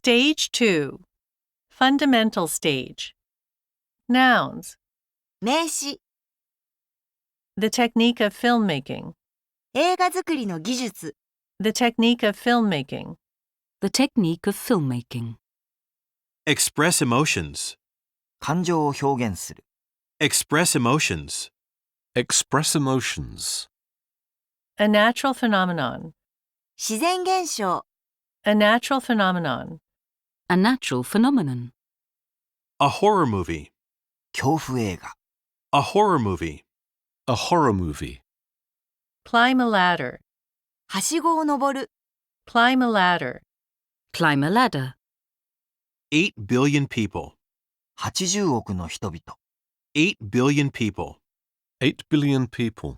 Stage 2. Fundamental stage. Nouns. 名詞、 The technique of filmmaking. 映画作りの技術、 The technique of filmmaking. The technique of filmmaking. Express emotions. 感情を表現する。Express emotions. Express emotions. A natural phenomenon. 自然現象、 A natural phenomenon. A natural phenomenon. A horror movie. 恐怖映画。A horror movie. A horror movie. Climb a ladder. はしごを登る、 Climb a ladder. Climb a ladder. 8 billion people. 80億の人々。 8 billion people. 8 billion people.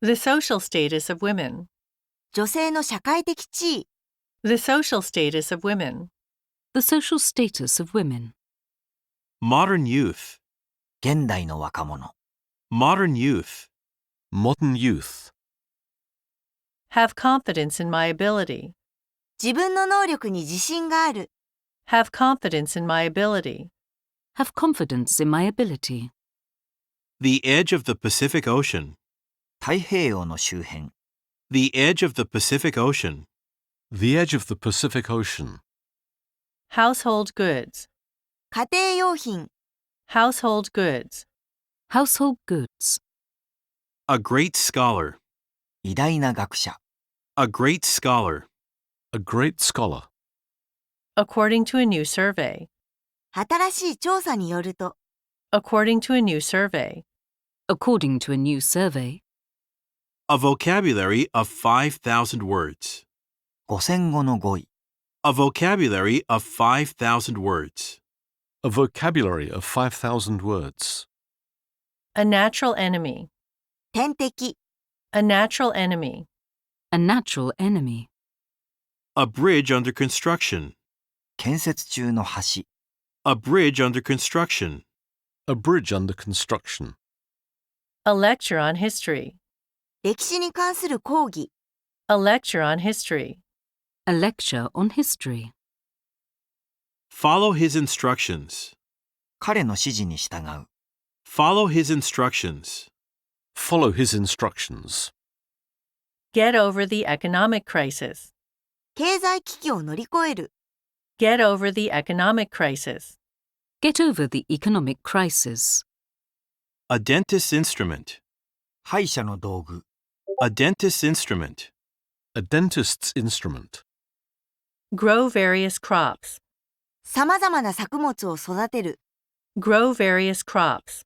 The social status of women. 女性の社会的地位、 The social status of women. The social status of women. Modern youth. 現代の若者。 Modern youth. Modern youth. Have confidence in my ability. 自分の能力に自信がある、 Have confidence in my ability. Have confidence in my ability. The edge of the Pacific Ocean. 太平洋の周辺。 The edge of the Pacific Ocean. The edge of the Pacific Ocean. Household goods. 家庭用品、 Household goods. Household goods. A great scholar. 偉大な学者。 A great scholar. A great scholar. According to a new survey. 新しい調査によると、 According to a new survey. According to a new survey. A vocabulary of 5,000 words. 5000語の語彙。 A vocabulary of 5,000 words. A vocabulary of 5,000 words. A natural enemy. 天敵、 A natural enemy. A natural enemy. A bridge under construction. 建設中の橋。 A bridge under construction. A bridge under construction. A lecture on history. 歴史に関する講義、 A lecture on history. A lecture on history. Follow his instructions. 彼の指示に従う。 Follow his instructions. Follow his instructions. Get over the economic crisis. 経済危機を乗り越える、 Get over the economic crisis. Get over the economic crisis. A dentist's instrument. 歯医者の道具。 A dentist's instrument. A dentist's instrument. Grow various crops. さまざまな作物を育てる、 Grow various crops.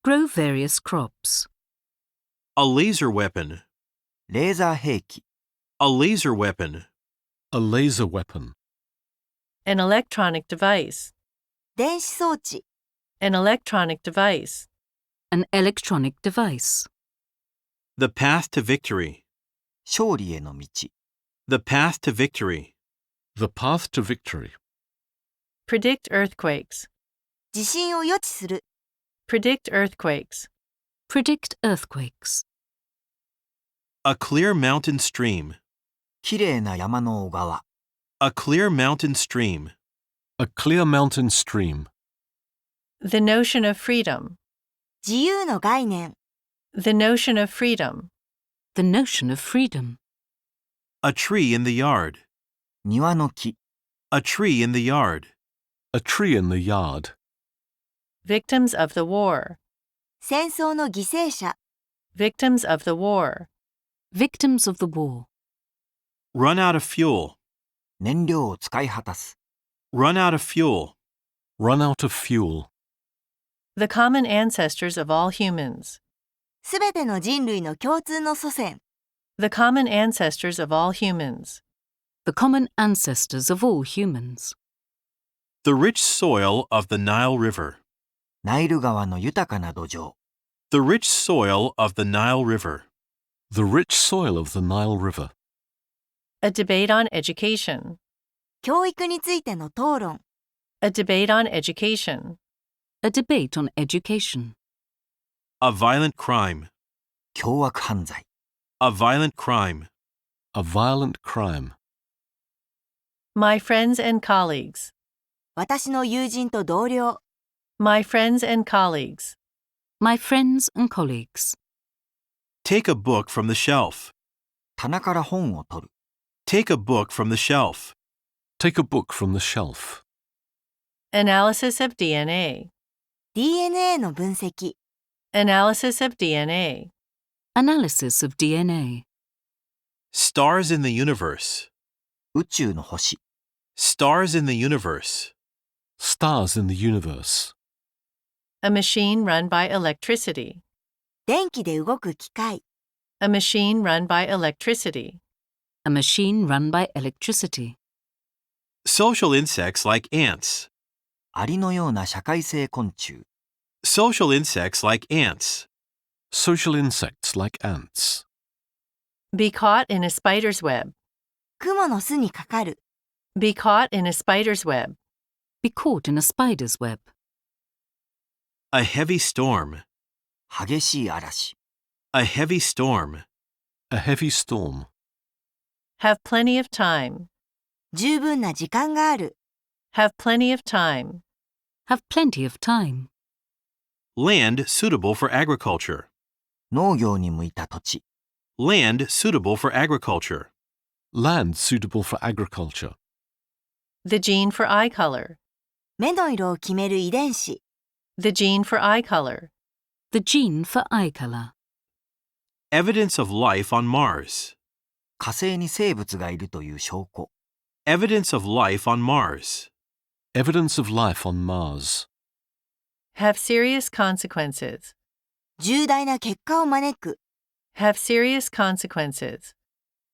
Grow various crops. A laser weapon. レーザー兵器。 A laser weapon. A laser weapon. An electronic device. 電子装置、 An electronic device. An electronic device. The path to victory. 勝利への道。 The path to victory. The path to victory. Predict earthquakes. 地震を予知する、 Predict earthquakes. Predict earthquakes. A clear mountain stream. きれいな山の小川。 A clear mountain stream. A clear mountain stream. The notion of freedom. 自由の概念、 The notion of freedom. The notion of freedom. A tree in the yard. 庭の木。 A tree in the yard. A tree in the yard. Victims of the war. 戦争の犠牲者、 Victims of the war. Victims of the war. Run out of fuel. 燃料を使い果たす。 Run out of fuel. Run out of fuel. The common ancestors of all humans. すべての人類の共通の祖先、 The common ancestors of all humans. The common ancestors of all humans. The rich soil of the Nile River. ナイル川の豊かな土壌。 The rich soil of the Nile River. The rich soil of the Nile River. A debate on education. 教育についての討論、 A debate on education. A debate on education. A violent crime. 凶悪犯罪。 A violent crime. A violent crime. My friends and colleagues. 私の友人と同僚。My friends and colleagues. My friends and colleagues. Take a book from the shelf. 棚から本を取る。Take a book from the shelf. Take a book from the shelf. Analysis of DNA. DNA の分析。Analysis of DNA. Analysis of DNA. Stars in the universe. 宇宙の星。Stars in the universe. Stars in the universe. A machine run by electricity. 電気で動く機械。A machine run by electricity. A machine run by electricity. Social insects like ants. アリのような社会性昆虫。Social insects like ants. Social insects like ants. Be caught in a spider's web. 蜘蛛の巣にかかる。Be caught in a spider's web. Be caught in a spider's web. A heavy storm. 激しい嵐。A heavy storm. A heavy storm. Have plenty of time. 十分な時間がある。Have plenty of time. Have plenty of time. Land suitable for agriculture. 農業に向いた土地。Land suitable for agriculture. Land suitable for agriculture. The gene for eye color. 目の色を決める遺伝子。The gene for eye color. The gene for eye color. Evidence of life on Mars. 火星に生物がいるという証拠。Evidence of life on Mars. Evidence of life on Mars. Have serious consequences. 重大な結果を招く。Have serious consequences.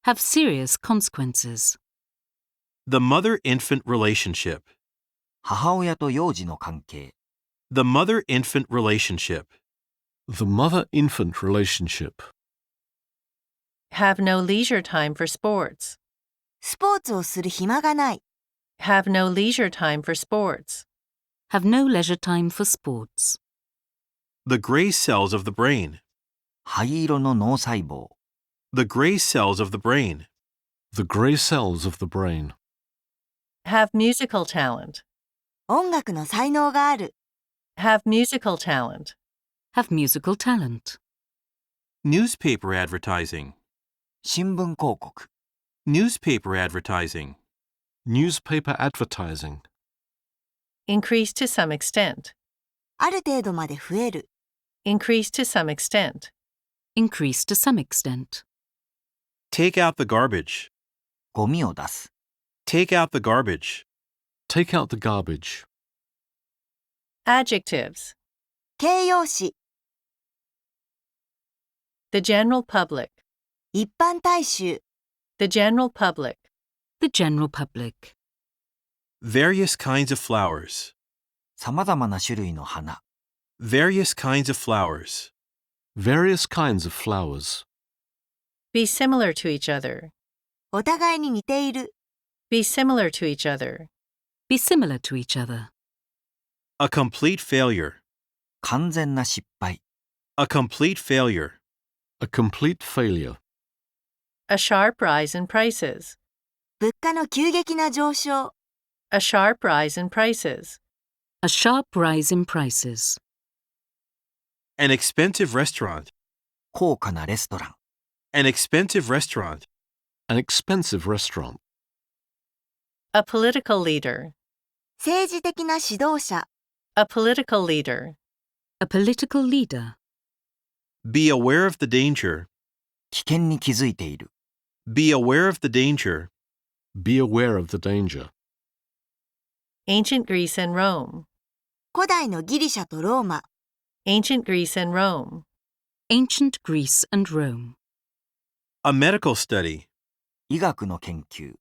Have serious consequences. The mother-infant relationship. 母親と幼児の関係。The mother-infant relationship. The mother-infant relationship. Have no leisure time for sports. スポーツをする暇がない。Have no leisure time for sports. Have no leisure time for sports. The gray cells of the brain. 灰色の脳細胞。The gray cells of the brain. The grey cells of the brain. Have musical talent. 音楽の才能がある。Have musical talent. Have musical talent. Newspaper advertising. 新聞広告。 Newspaper advertising. Newspaper advertising. Increase to some extent. ある程度まで増える。Increase to some extent. Increase to some extent. Take out the garbage. ゴミを出す。 Take out the garbage. Take out the garbage. Adjectives. 形容詞。The general public. 一般大衆。 The general public. The general public. Various kinds of flowers. さまざまな種類の花。 Various kinds of flowers. Various kinds of flowers. Be similar to each other. お互いに似ている。 Be similar to each other. Be similar to each other. A complete failure. 完全な失敗。 A complete failure. A complete failure. A sharp rise in prices. 物価の急激な上昇。 A sharp rise in prices. A sharp rise in prices. An expensive restaurant. 高価なレストラン。 An expensive restaurant. An expensive restaurant. A political leader. 政治的な指導者。 A political leader. A political leader. Be aware of the danger. 危険に気づいている。 Be aware of the danger. Be aware of the danger. Ancient Greece and Rome. 古代のギリシャとローマ。 Ancient Greece and Rome. Ancient Greece and Rome. A medical study. 医学の研究。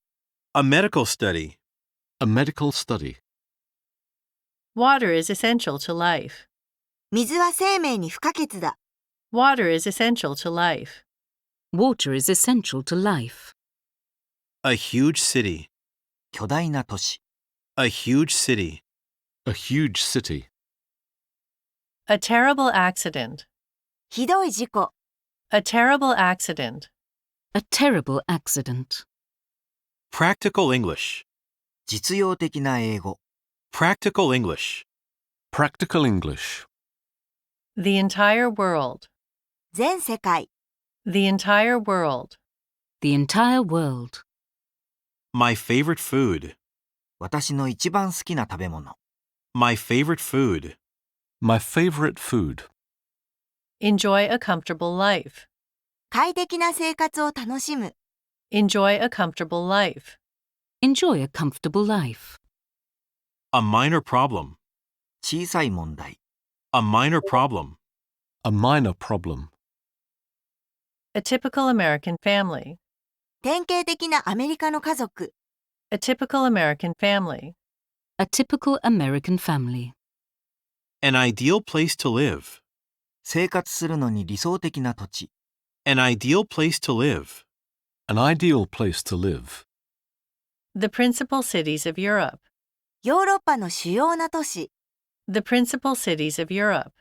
A medical study. A medical study. Water is essential to life. 水は生命に不可欠だ。 Water is essential to life. Water is essential to life. A huge city. 巨大な都市。 A huge city. A huge city. A terrible accident. ひどい事故。 A terrible accident. A terrible accident. Practical English. 実用的な英語。 Practical English. Practical English. The entire world. 全世界。 The entire world. The entire world. My favorite food. 私の一番好きな食べ物。 My favorite food. My favorite food. Enjoy a comfortable life. 快適な生活を楽しむ。 Enjoy a comfortable life. Enjoy a comfortable life. A minor problem. 小さい問題。 A minor problem. A minor problem. A typical American family. 典型的なアメリカの家族。 A typical American family. A typical American family. An ideal place to live. 生活するのに理想的な土地。 An ideal place to live. An ideal place to live. The principal cities of Europe. ヨーロッパの主要な都市。 The principal cities of Europe.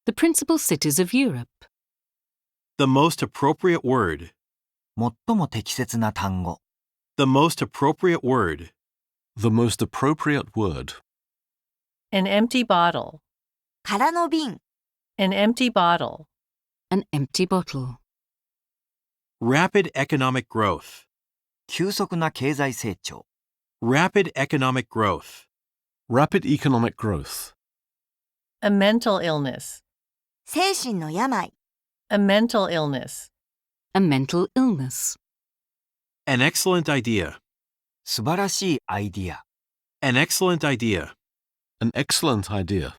The principal cities of Europe. The most appropriate word. 最も適切な単語。 The most appropriate word. The most appropriate word. An empty bottle. 空の瓶。 An empty bottle. An empty bottle. Rapid economic growth. 急速な経済成長。 Rapid economic growth. Rapid economic growth. A mental illness. 精神の病。 A mental illness. A mental illness. An excellent idea. 素晴らしいアイディア。 An excellent idea. An excellent idea.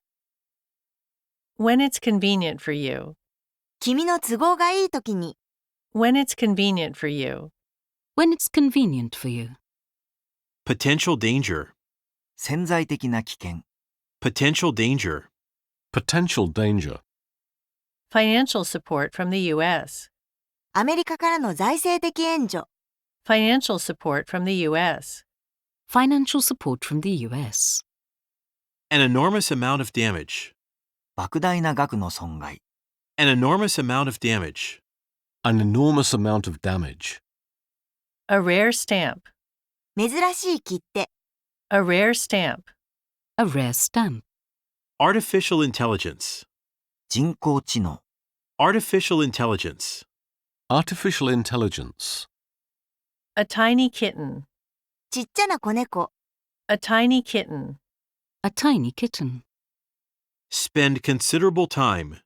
When it's convenient for you. 君の都合がいいときに。 When it's convenient for you. When it's convenient for you. Potential danger. 潜在的な危険。 Potential danger. Potential danger. Financial support from the U.S. アメリカからの財政的援助。 Financial support from the U.S. Financial support from the US. An enormous amount of damage. 莫大な額の損害。 An enormous amount of damage. An enormous amount of damage. A rare stamp. 珍しい切手。 A rare stamp. A rare stamp. Artificial intelligence. 人工知能。 Artificial intelligence. Artificial intelligence. A tiny kitten. ちっちゃな子猫。 A tiny kitten. A tiny kitten. Spend considerable time.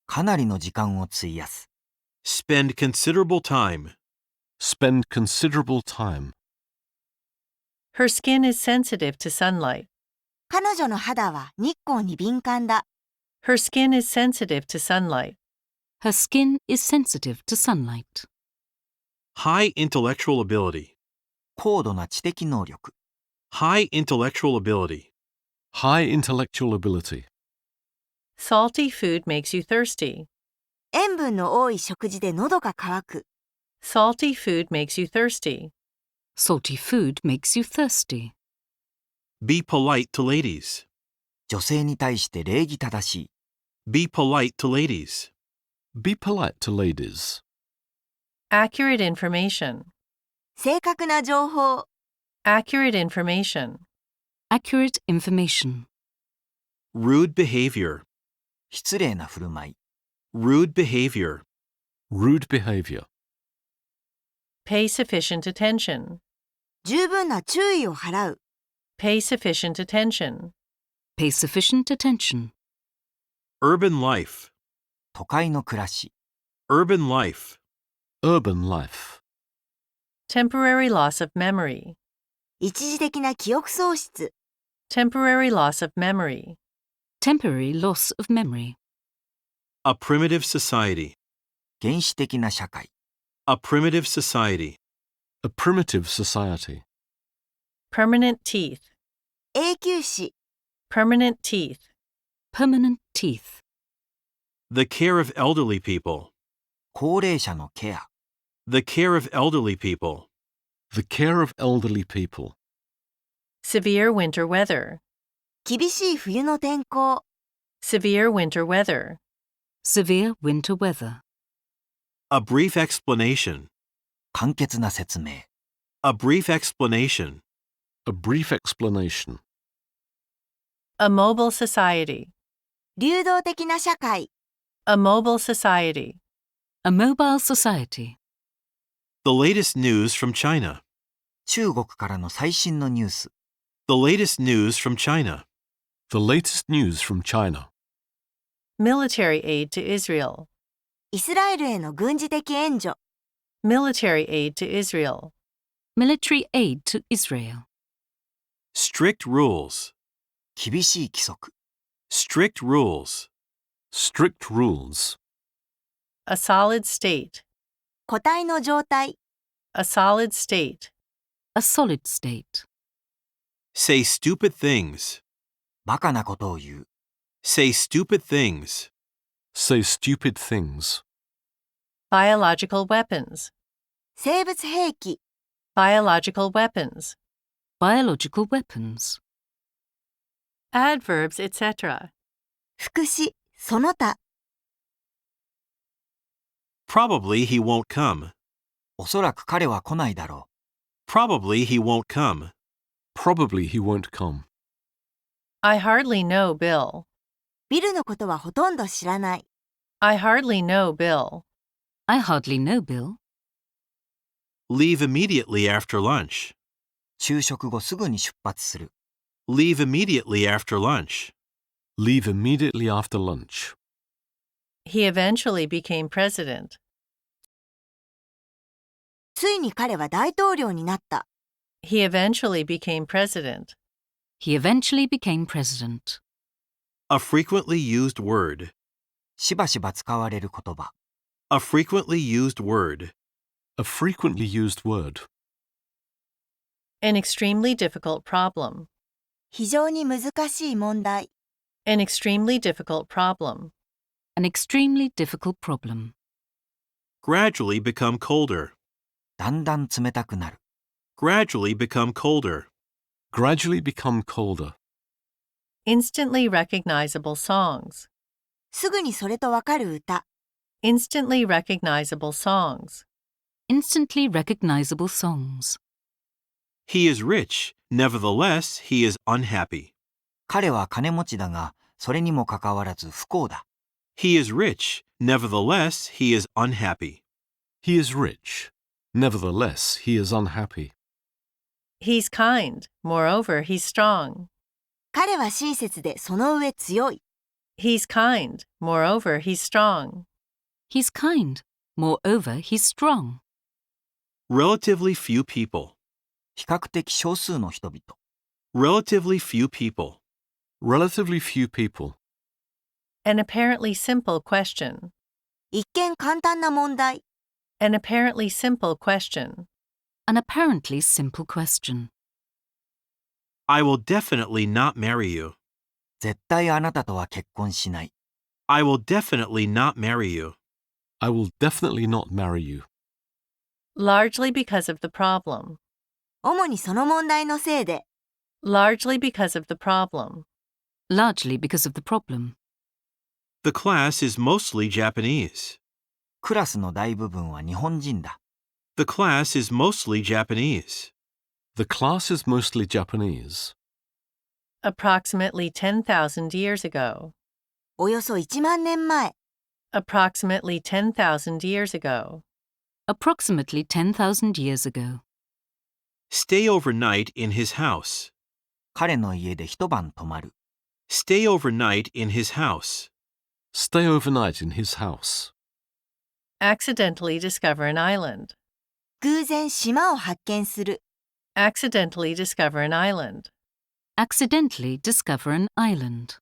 かなりの時間を費やす。 Spend considerable time. Spend considerable time. Her skin is sensitive to sunlight. 彼女の肌は日光に敏感だ。 Her skin is sensitive to sunlight. Her skin is sensitive to sunlight. High intellectual ability. 高度な知的能力。 High intellectual ability. High intellectual ability. Salty food makes you thirsty. 塩分の多い食事で喉が渇く。 Salty food makes you thirsty. Salty food makes you thirsty. Be polite to ladies. 女性に対して礼儀正しい。 Be polite to ladies. Be polite to ladies. Accurate information. 正確な情報。 Accurate information. Accurate information. Rude behavior. 失礼な振る舞い。 Rude behavior. Rude behavior. Pay sufficient attention. 十分な注意を払う。 Pay sufficient attention. Pay sufficient attention. Urban life. 都会の暮らし。 Urban life. Urban life. Temporary loss of memory. 一時的な記憶喪失。 Temporary loss of memory. Temporary loss of memory. A primitive society. 原始的な社会。 A primitive society. A primitive society. Permanent teeth. 永久歯。 Permanent teeth. Permanent teeth. The care of elderly people. 高齢者のケア。 The care of elderly people. The care of elderly people. Severe winter weather. 厳しい冬の天候。 Severe winter weather. Severe winter weather. A brief explanation. 簡潔な説明。 A brief explanation. A brief explanation. A mobile society. 流動的な社会。A mobile society. A mobile society. The latest news from China. 中国からの最新のニュース。 The latest news from China. The latest news from China. Military aid to Israel. イスラエルへの軍事的援助。Military aid to Israel. Military aid to Israel. Strict rules. 厳しい規則。 Strict rules. Strict rules. A solid state. 固体の状態。A solid state. A solid state. Say stupid things. バカなことを言う。 Say stupid things. Say stupid things. Biological weapons. 生物兵器。 Biological weapons. Biological weapons. Adverbs, etc. 副詞、その他。 Probably he won't come. おそらく彼は来ないだろ Probably he won't come. Probably he won't come. I hardly know Bill. ビルのことはほとんど知らない。 I hardly know Bill. I hardly know Bill. Leave immediately after lunch. う。昼食後すぐに出発する。 Leave immediately after lunch. Leave immediately after lunch. He eventually became president. ついに彼は大統領になった。 He eventually became president. He eventually became president. A frequently used word. しばしば使われる言葉。 A frequently used word. A frequently used word. An extremely difficult problem. 非常に難しい問題。 An extremely difficult problem. An extremely difficult problem. Gradually become colder. だんだん冷たくなる。 Gradually become colder. Gradually become colder. Instantly recognizable songs. すぐにそれとわかる歌。 Instantly recognizable songs. Instantly recognizable songs. He is rich. Nevertheless, he is unhappy. 彼は金持ちだが、それにもかかわらず不幸だ。 He is rich. Nevertheless, he is unhappy. He is rich. Nevertheless, he is unhappy. He's kind. Moreover, he's strong. 彼は親切でその上強い。 He's kind. Moreover, he's strong. He's kind. Moreover, he's strong. Relatively few people. 比較的少数の人々。 Relatively few people. Relatively few people. An apparently simple question. 一見簡単な問題。 An apparently simple question. An apparently simple question. I will definitely not marry you. 絶対あなたとは結婚しない。 I will definitely not marry you. I will definitely not marry you. Largely because of the problem. 主にその問題のせいで。 Largely because of the problem. Largely because of the problem. The class is mostly Japanese. クラスの大部分は日本人だ。 The class is mostly Japanese. The class is mostly Japanese. Approximately 10,000 years ago. およそ1万年前。 Approximately 10,000 years ago. Approximately 10,000 years ago. Stay overnight in his house. 彼の家で一晩泊まる。 Stay overnight in his house. Stay overnight in his house. Accidentally discover an island. 偶然島を発見する。 Accidentally discover an island. Accidentally discover an island.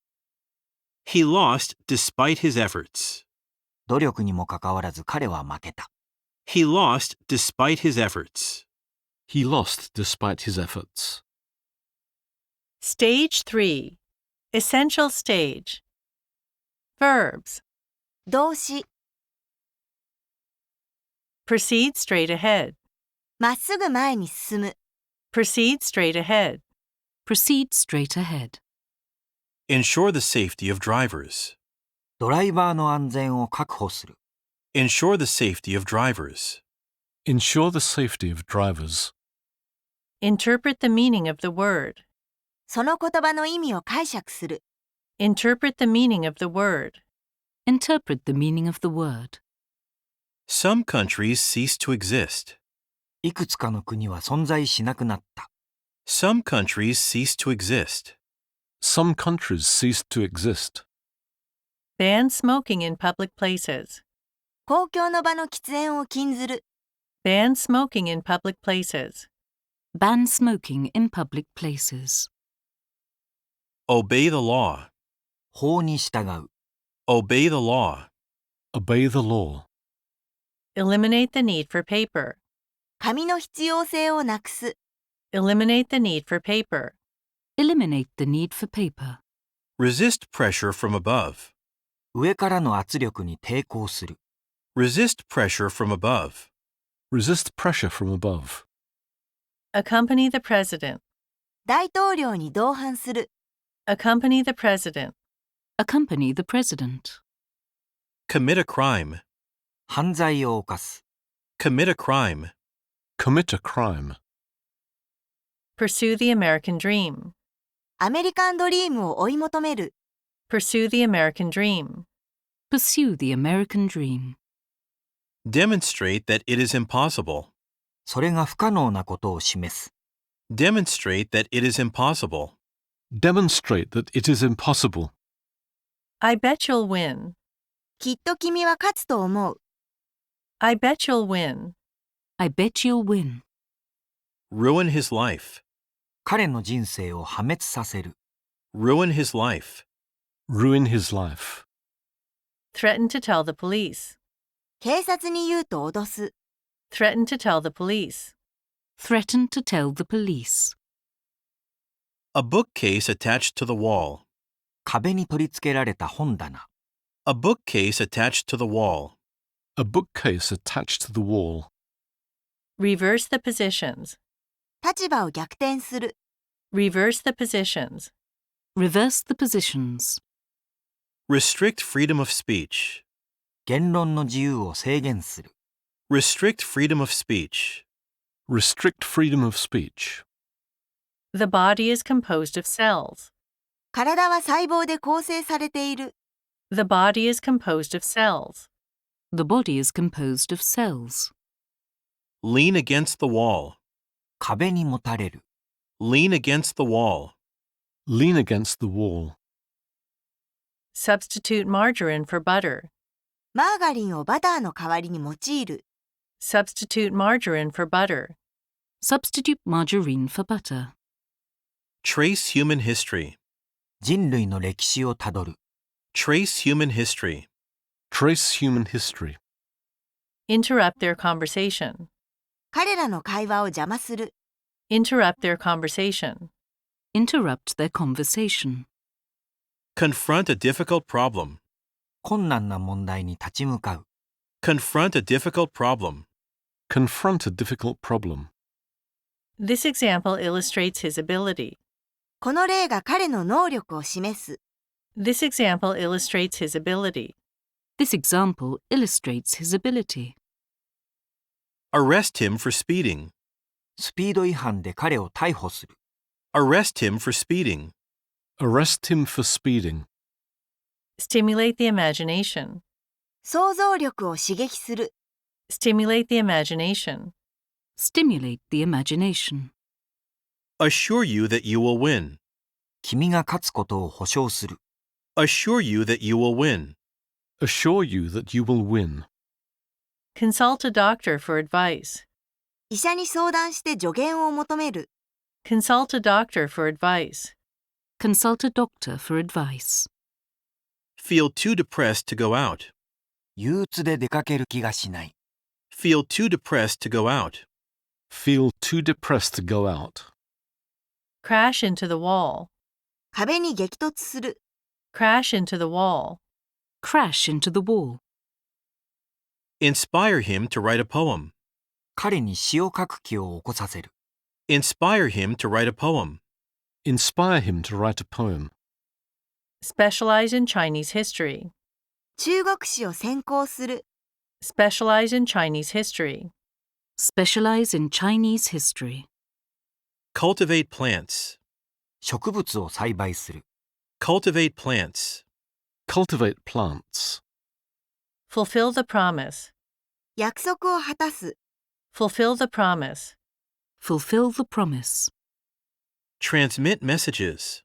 He lost despite his efforts. 努力にもかかわらず彼は負けた。 He lost despite his efforts. He lost despite his efforts. Stage 3. Essential stage. Verbs. 動詞。Proceed straight ahead. まっすぐ前に進む。 Proceed straight ahead. Proceed straight ahead. Ensure the safety of drivers. ドライバーの安全を確保する。 Ensure the safety of drivers. Ensure the safety of drivers. Interpret the meaning of the word. その言葉の意味を解釈する。Interpret the meaning of the word. Interpret the meaning of the word. Some countries cease to exist. いくつかの国は存在しなくなった。Some countries cease to exist. Some countries ceased to exist. Ban smoking in public places. 公共の場の喫煙を禁ずる。Ban smoking in public places. Ban smoking in public places. Obey the law. 法に従う。Obey the law. Obey the law. Eliminate the need for paper. 紙の必要性をなくす。Eliminate the need for paper. Eliminate the need for paper. Resist pressure from above. 上からの圧力に抵抗する。Resist pressure from above. Resist pressure from above. Accompany the president. 大統領に同伴する。Accompany the president. Accompany the president. Commit a crime. 犯罪を犯す。Commit a crime. Commit a crime. Pursue the American dream. アメリカンドリームを追い求める。Pursue the American dream. Pursue the American dream. Demonstrate that it is impossible. それが不可能なことを示す。Demonstrate that it is impossible. Demonstrate that it is impossible. I bet you'll win. きっと君は勝つと思う。I bet you'll win. I bet you'll win. Ruin his life. 彼の人生を破滅させる。Ruin his life. Ruin his life. Threaten to tell the police. 警察に言うと脅す。Threaten to tell the police. Threaten to tell the police. A bookcase attached to the wall. 壁に取り付けられた本棚。A bookcase attached to the wall. A bookcase attached to the wall. Reverse the positions. 立場を逆転する。Reverse the positions. Reverse the positions. Restrict freedom of speech. 言論の自由を制限する。Restrict freedom of speech. Restrict freedom of speech. The body is composed of cells. 体は細胞で構成されている。The body is composed of cells. The body is composed of cells. Lean against the wall. 壁にもたれる。Lean against the wall. Lean against the wall. Substitute margarine for butter. マーガリンをバターの代わりに用いる。Substitute margarine for butter. Substitute margarine for butter. Trace human history. 人類の歴史をたどる。Trace human history. Trace human history. Interrupt their conversation. 彼らの会話を邪魔する。Interrupt their conversation. Interrupt their conversation. Confront a difficult problem. 困難な問題に立ち向かう。Confront a difficult problem. Confront a difficult problem. This example illustrates his ability. この例が彼の能力を示す。This example illustrates his ability. This example illustrates his ability. Arrest him for speeding. スピード違反で彼を逮捕する。Arrest him for speeding. Arrest him for speeding. Stimulate the imagination. 想像力を刺激する。Stimulate the imagination. Stimulate the imagination. Assure you that you will win. 君が勝つことを保証する。Assure you that you will win. Assure you that you will win. Consult a doctor for advice. 医者に相談して助言を求める。Consult a doctor for advice. Consult a doctor for advice. Feel too depressed to go out. 憂鬱で出かける気がしない。Feel too depressed to go out. Feel too depressed to go out. Crash into the wall. 壁に激突する。Crash into the wall. Crash into the wall. Inspire him to write a poem. 彼に詩を書く気を起こさせる。Inspire him to write a poem. Inspire him to write a poem. Specialize in Chinese history. 中国史を専攻する。Specialize in Chinese history. Specialize in Chinese history. Cultivate plants. 植物を栽培する。Cultivate plants. Cultivate plants. Fulfill the promise. 約束を果たす。Fulfill the promise. Fulfill the promise. Transmit messages.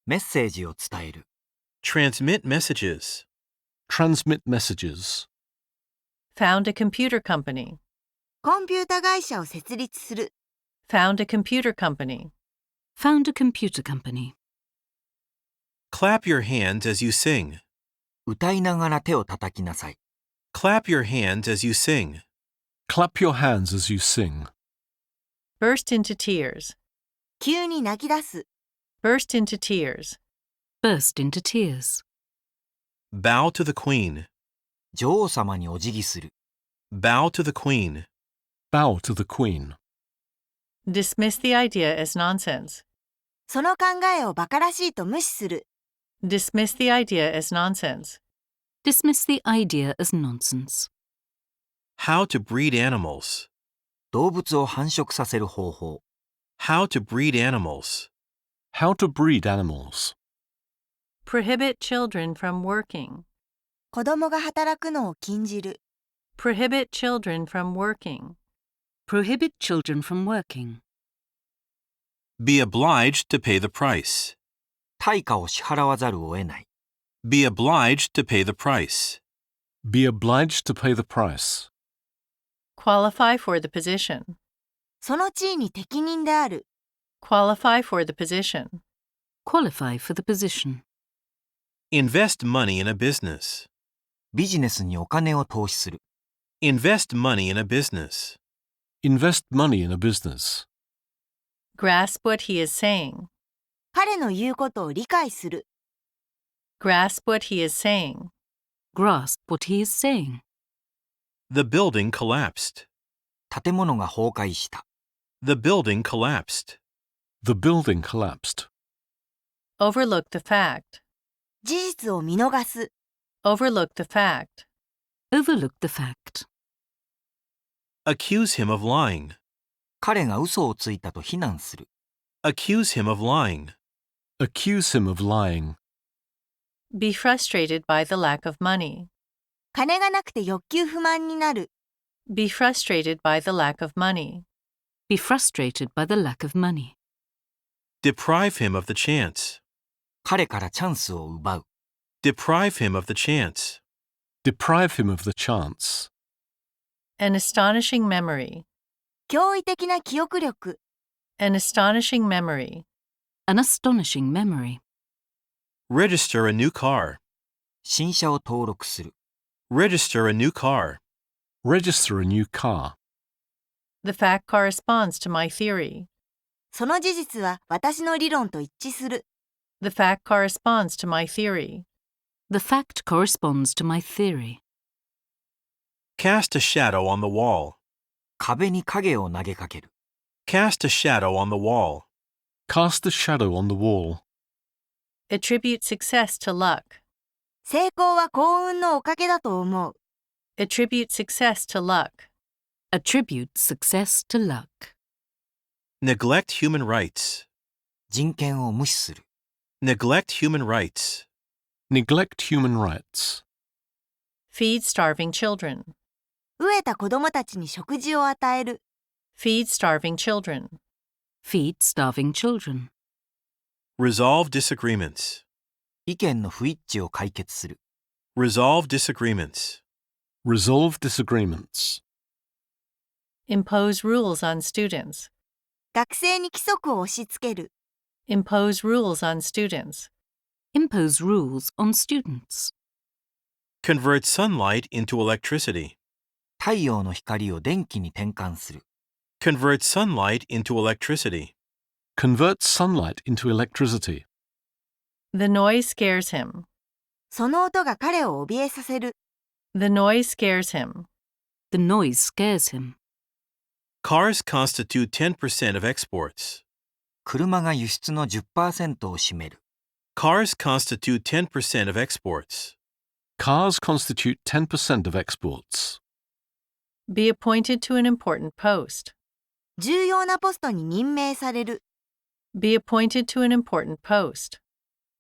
メッセージを伝える。Transmit messages. Transmit messages. Found a computer company. コンピュータ会社を設立する。Found a computer company. Found a computer company. Clap your hands as you sing. 歌いながら手を叩きなさい。Clap your hands as you sing. Clap your hands as you sing. Burst into tears. 急に泣き出す。Burst into tears. Burst into tears. Bow to the queen. 女王様にお辞儀する。Bow to the queen. Bow to the Queen. Dismiss the idea as nonsense. その考えを馬鹿らしいと無視する。Dismiss the idea as nonsense. Dismiss the idea as nonsense. How to breed animals. 動物を繁殖させる方法。How to breed animals. How to breed animals. Prohibit children from working. 子供が働くのを禁じる。Prohibit children from working. Prohibit children from working. Be obliged to pay the price. 対価を支払わざるを得ない。Be obliged to pay the price. Be obliged to pay the price. Qualify for the position. その地位に適任である。Qualify for the position. Qualify for the position. Invest money in a business. ビジネスにお金を投資する。Invest money in a business. Invest money in a business. Grasp what he is saying. 彼の言うことを理解する。Grasp what he is saying. Grasp what he is saying. The building collapsed. 建物が崩壊した。The building collapsed. The building collapsed. Overlook the fact. 事実を見逃す。Overlook the fact. Overlook the fact. Accuse him of lying. 彼が嘘をついたと非難する。Accuse him of lying. Accuse him of lying. Be frustrated by the lack of money. 金がなくて欲求不満になる。Be frustrated by the lack of money. Be frustrated by the lack of money. Deprive him of the chance. 彼からチャンスを奪う。Deprive him of the chance. Deprive him of the chance. An astonishing memory. 驚異的な記憶力。An astonishing memory. An astonishing memory. Register a new car. 新車を登録する。Register a new car. Register a new car. The fact corresponds to my theory. その事実は私の理論と一致する。The fact corresponds to my theory. The fact corresponds to my theory. Cast a shadow on the wall. 壁に影を投げかける。Cast a shadow on the wall. Cast a shadow on the wall. Attribute success to luck. 成功は幸運のおかげだと思う。Attribute success to luck. Attribute success to luck. Neglect human rights. 人権を無視する。Neglect human rights. Neglect human rights. Feed starving children. 飢えた子供たちに食事を与える。Feed starving children. Feed starving children. Resolve disagreements. 意見の不一致を解決する。Resolve disagreements. Resolve disagreements. Impose rules on students. 学生に規則を押し付ける。Impose rules on students. Impose rules on students. Convert sunlight into electricity. 太陽の光を電気に転換する。Convert sunlight into electricity. Convert sunlight into electricity. The noise scares him. その音が彼を怯えさせる。The noise scares him. The noise scares him. Cars constitute 10% of exports. 車が輸出の 10% を占める。Cars constitute 10% of exports. Cars constitute 10% of exports. Be appointed to an important post. 重要なポストに任命される。Be appointed to an important post.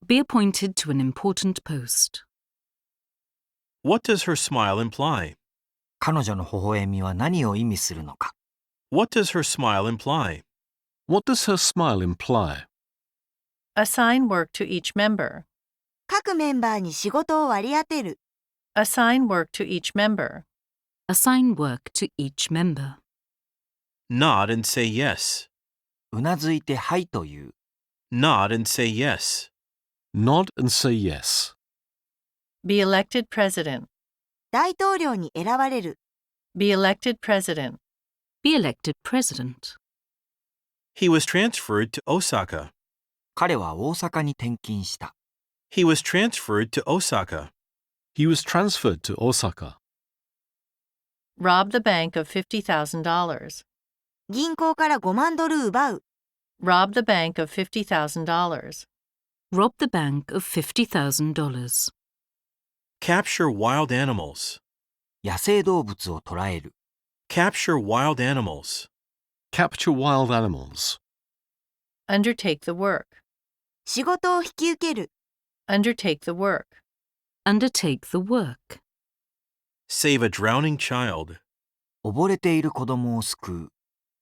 Be appointed to an important post. What does her smile imply? 彼女の微笑みは何を意味するのか。What does her smile imply? What does her smile imply? Assign work to each member. 各メンバーに仕事を割り当てる。Assign work to each member. Assign work to each member. Nod and say yes. うなずいてはいという。Nod and say yes. Nod and say yes. Be elected president. 大統領に選ばれる。Be elected president. Be elected president. He was transferred to Osaka. 彼は大阪に転勤した。He was transferred to Osaka. He was transferred to Osaka. Rob the bank of $50,000. 銀行から5万ドル奪う。Rob the bank of $50,000. Rob the bank of $50,000. Capture wild animals. 野生動物を捕らえる。Capture wild animals. Capture wild animals. Undertake the work. 仕事を引き受ける。Undertake the work. Undertake the work. Save a drowning child. 溺れている子供を救う。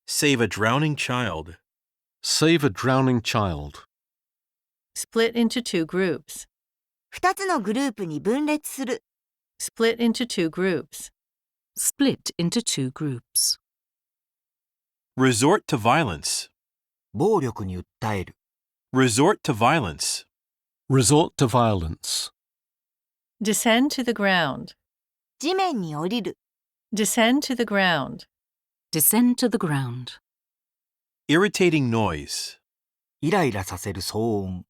Save a drowning child. Save a drowning child. Split into two groups. 2つのグループに分裂する。Split into two groups. Split into two groups. Resort to violence. 暴力に訴える。Resort to violence. Resort to violence. Descend to the ground. 地面に降りる。Descend to the ground. Descend to the ground. Irritating noise. イライラさせる騒音。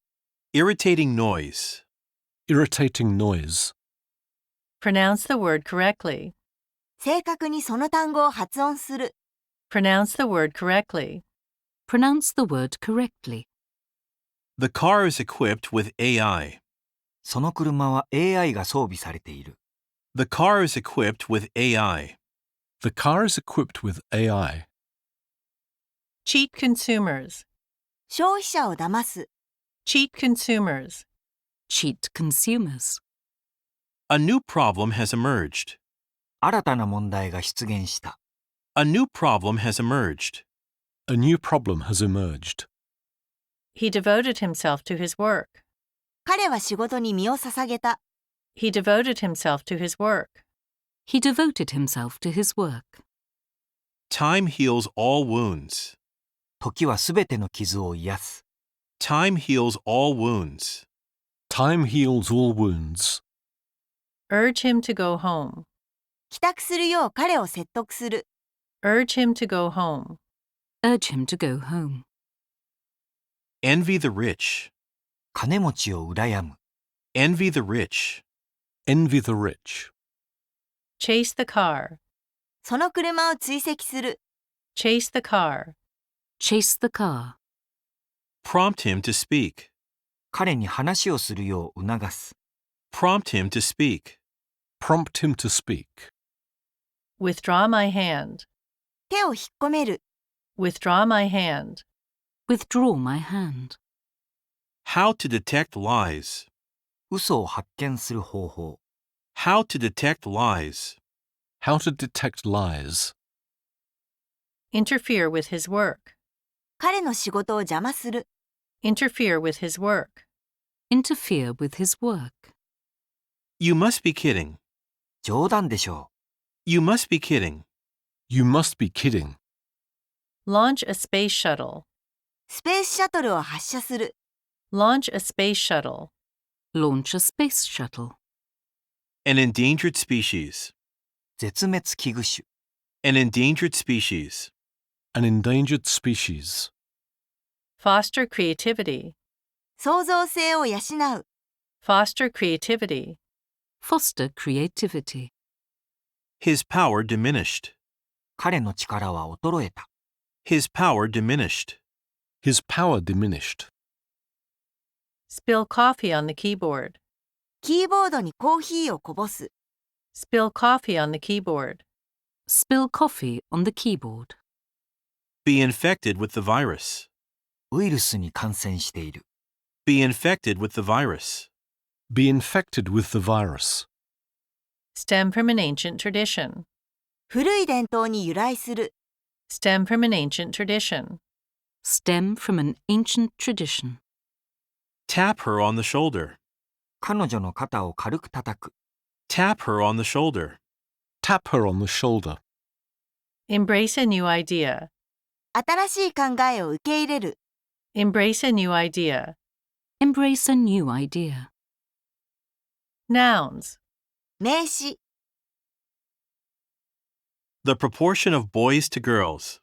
Irritating noise. Irritating noise. Pronounce the word correctly. 正確にその単語を発音する。Pronounce the word correctly. Pronounce the word correctly. The car is equipped with AI. その車は AI が装備されている。The car is equipped with AI. The car is equipped with AI. Cheat consumers. 消費者を騙す。Cheat consumers. Cheat consumers. A new problem has emerged. 新たな問題が出現した。A new problem has emerged. A new problem has emerged. He devoted himself to his work. 彼は仕事に身を捧げた。He devoted himself to his work. He devoted himself to his work. Time heals all wounds. 時はすべての傷を癒す。Time heals all wounds. Time heals all wounds. Urge him to go home. 帰宅するよう彼を説得する。Urge him to go home. Urge him to go home. Envy the rich. 金持ちを羨む。Envy the rich. Envy the rich. Chase the car. その車を追跡する。Chase the car. Chase the car. Prompt him to speak. 彼に話をするよう促す。Prompt him to speak. Prompt him to speak. Withdraw my hand. 手を引っ込める。Withdraw my hand. Withdraw my hand. How to detect lies. 嘘を発見する方法。How to detect lies. How to detect lies. Interfere with his work. 彼の仕事を邪魔する。Interfere with his work. Interfere with his work. You must be kidding. 冗談でしょ You must be kidding. You must be kidding. Launch a space shuttle. スペースシャトルを発射する。Launch a space shuttle. Launch a space shuttle. An endangered species. う。絶滅危惧種。An endangered species. An endangered species. Foster creativity. 創造性を養う。Foster creativity. Foster creativity. His power diminished. 彼の力は衰えた。His power diminished. His power diminished. Spill coffee on the keyboard. キーボードにコーヒーをこぼす。Spill coffee on the keyboard. Spill coffee on the keyboard. Be infected with the virus. ウイルスに感染している。Be infected with the virus. Be infected with the virus. Stem from an ancient tradition. 古い伝統に由来する。Stem from an ancient tradition. Stem from an ancient tradition. Tap her on the shoulder. 彼女の肩を軽く叩く。Tap her on the shoulder. Tap her on the shoulder. Embrace a new idea. 新しい考えを受け入れる。Embrace a new idea. Embrace a new idea. Nouns. 名詞。The proportion of boys to girls.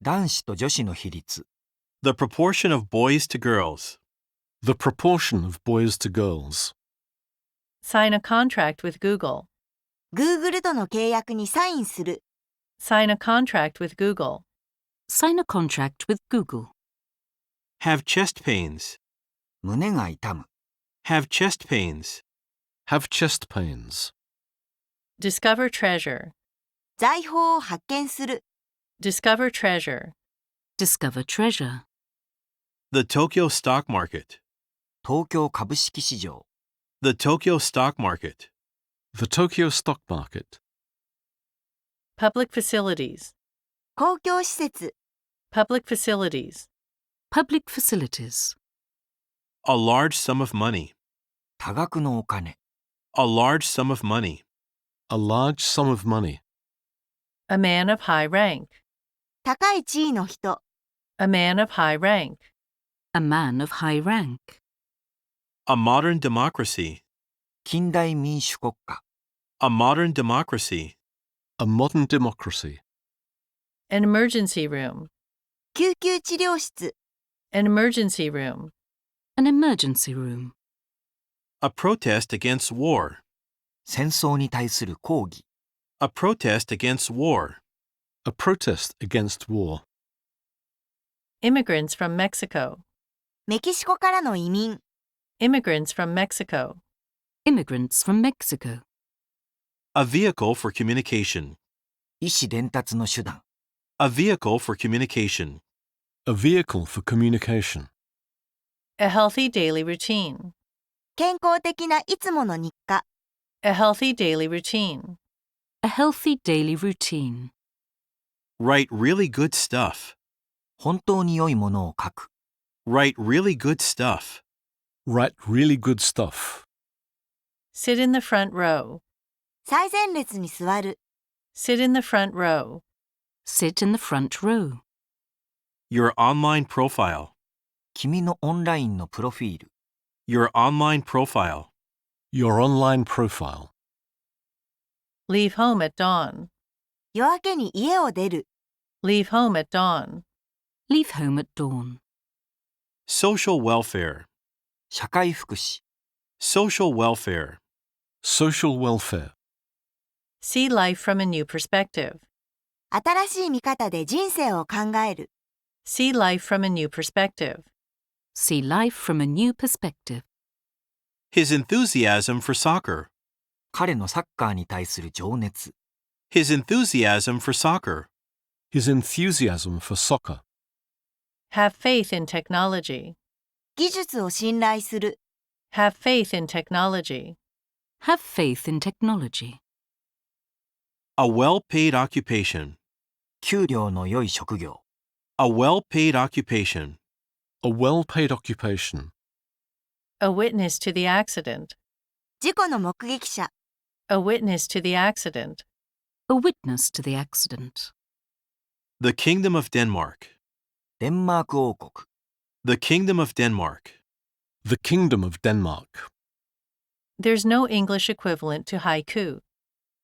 男子と女子の比率。The proportion of boys to girls. The proportion of boys to girls. Sign a contract with Google. Google との契約にサインする。Sign a contract with Google. Sign a contract with Google. Have chest pains. 胸が痛む。Have chest pains. Have chest pains. Discover treasure. 財宝を発見する。Discover treasure. Discover treasure. The Tokyo stock market. 東京株式市場。The Tokyo stock market. The Tokyo stock market. Public facilities. 公共施設。Public facilities. Public facilities. A large sum of money. 多額のお金。A large sum of money. A large sum of money. A man of high rank. 高い地位の人。A man of high rank. A man of high rank. A modern democracy. 近代民主国家。A modern democracy. A modern democracy. An emergency room. 救急治療室。An emergency room. An emergency room. A protest against war. 戦争に対する抗議。A protest against war. A protest against war. Immigrants from Mexico. メキシコからの移民。Immigrants from Mexico. Immigrants from Mexico. A vehicle for communication. 意思伝達の手段。A vehicle for communication. A vehicle for communication. A healthy daily routine. 健康的ないつもの日課。A healthy daily routine. A healthy daily routine. Write really good stuff. 本当に良いものを書く。Write really good stuff. Write really good stuff. Sit in the front row. 最前列に座る。Sit in the front row. Sit in the front row. Your online profile. 君のオンラインのプロフィール。Your online profile. Your online profile. Leave home at dawn. 夜明けに家を出る。Leave home at dawn. Leave home at dawn. Social welfare. 社会福祉。Social welfare. Social welfare. See life from a new perspective. 新しい見方で人生を考える。See life from a new perspective. See life from a new perspective. His enthusiasm for soccer. 彼のサッカーに対する情熱。His enthusiasm for soccer. His enthusiasm for soccer. Have faith in technology. 技術を信頼する。Have faith in technology. Have faith in technology. A well-paid occupation. 給料の良い職業。A well-paid occupation. A well-paid occupation. A witness to the accident. 事故の目撃者。A witness to the accident. A witness to the accident. The Kingdom of Denmark. デンマーク王国。 The Kingdom of Denmark. The Kingdom of Denmark. There's no English equivalent to haiku.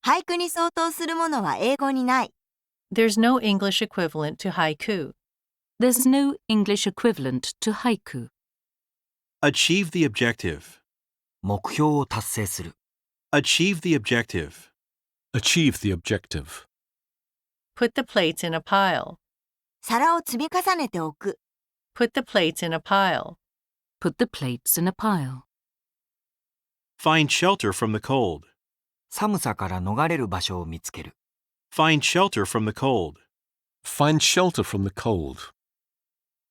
俳句に相当するものは英語にない。There's no English equivalent to haiku. There's no English equivalent to haiku. Achieve the objective. 目標を達成する。Achieve the objective. Achieve the objective. Put the plates in a pile. 皿を積み重ねておく。Put the plates in a pile. Put the plates in a pile. Find shelter from the cold. 寒さから逃れる場所を見つける。Find shelter from the cold. Find shelter from the cold.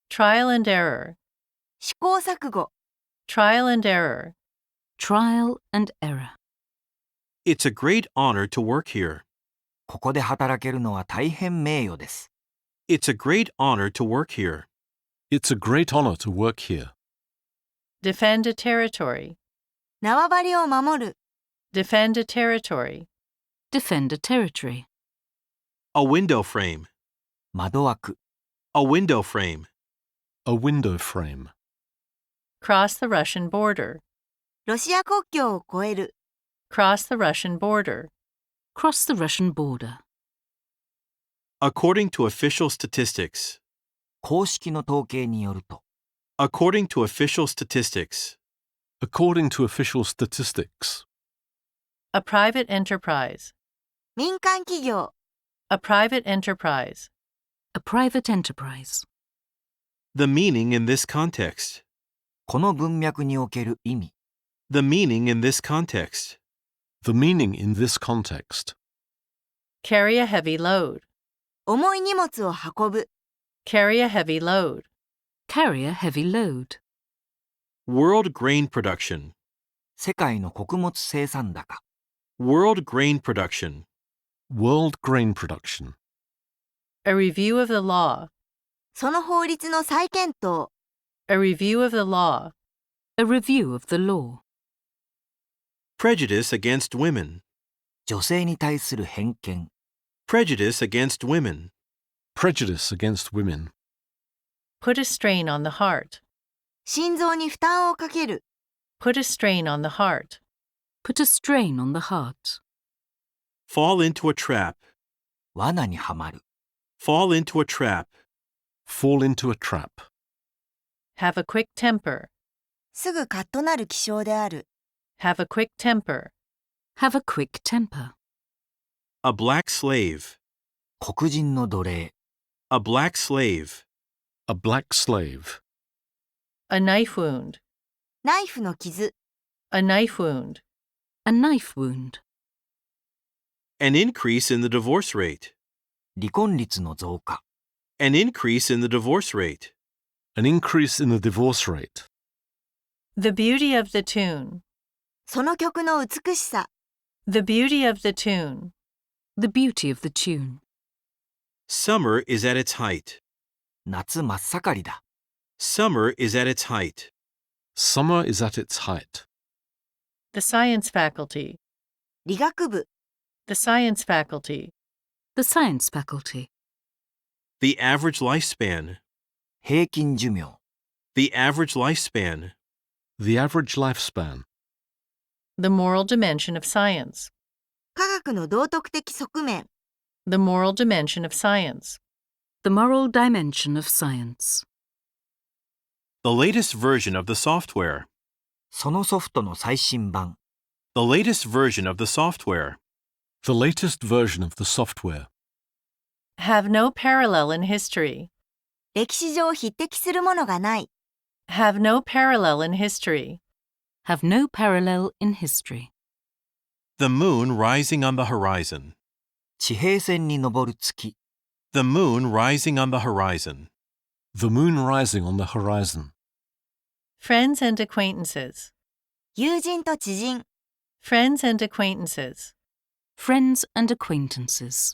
Trial and error. 試行錯誤。 Trial and error. Trial and error. It's a great honor to work here. ここで働けるのは大変名誉です。 It's a great honor to work here. It's a great honor to work here. Defend a territory. 縄張りを守る。 Defend a territory. Defend a territory. A window frame. 窓枠。 A window frame. A window frame. Cross the Russian border. ロシア国境を越える。 Cross the Russian border. Cross the Russian border. According to official statistics. 公式の統計によると、 According to official statistics. According to official statistics. A private enterprise. 民間企業。 A private enterprise. A private enterprise. The meaning in this context. この文脈における意味。 The meaning in this context. The meaning in this context. Carry a heavy load. 重い荷物を運ぶ。 Carry a heavy load. Carry a heavy load. World grain production. 世界の穀物生産高。 World grain production. World grain production. A review of the law. その法律の再検討。 A review of the law. A review of the law. Prejudice against women. 女性に対する偏見。 Prejudice against women. Prejudice against women. Put a strain on the heart. 心臓に負担をかける。 Put a strain on the heart. Put a strain on the heart. Fall into a trap. 罠にはまる。 Fall into a trap. Fall into a trap. Have a quick temper. すぐカッとなる気性である。 Have a quick temper. Have a quick temper. A black slave. 黒人の奴隷。 A black slave. A black slave. A knife wound. ナイフの傷。 A knife wound. A knife wound. An increase in the divorce rate. 離婚率の増加。 An increase in the divorce rate. An increase in the divorce rate. The beauty of the tune. その曲の美しさ。 The beauty of the tune. The beauty of the tune. Summer is at its height. 夏真っ盛りだ。 Summer is at its height. Summer is at its height. The science faculty. 理学部。 The science faculty. The science faculty. The average lifespan. 平均寿命。 The average lifespan. The average lifespan. The moral dimension of science. 科学の道徳的側面。 The moral dimension of science. The moral dimension of science. The latest version of the software. そのソフトの最新版。 The latest version of the software. The latest version of the software. Have no parallel in history. 歴史上匹敵するものがない。 Have no parallel in history. Have no parallel in history. The moon rising on the horizon. 地平線に昇る月。 The moon rising on the horizon. The moon rising on the horizon. Friends and acquaintances. 友人と知人。 Friends and acquaintances. Friends and acquaintances.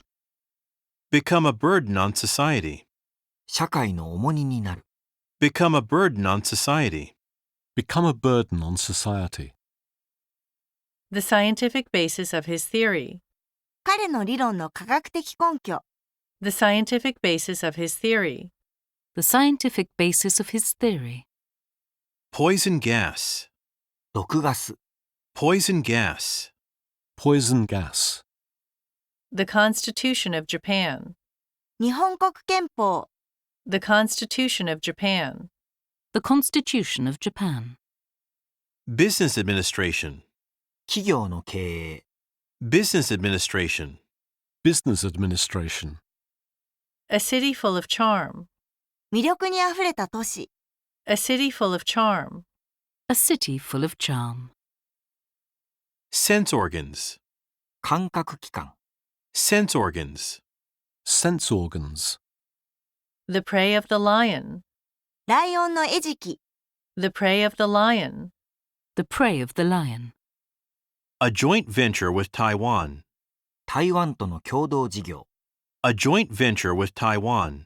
Become a burden on society. 社会の重荷になる。 Become a burden on society. Become a burden on society. The scientific basis of his theory. 彼の理論の科学的根拠。 The scientific basis of his theory. The scientific basis of his theory. Poison gas. 毒ガス。 Poison gas. Poison gas. The Constitution of Japan. 日本国憲法。 The Constitution of Japan. The Constitution of Japan. Business administration. 企業の経営。 Business administration. Business administration. A city full of charm. 魅力にあふれた都市。 A city full of charm. A city full of charm. Sense organs. 感覚器官。 Sense organs. Sense organs. The prey of the lion. ライオンの餌食。 The prey of the lion. The prey of the lion. A joint venture with Taiwan. 台湾との共同事業。A joint venture with Taiwan.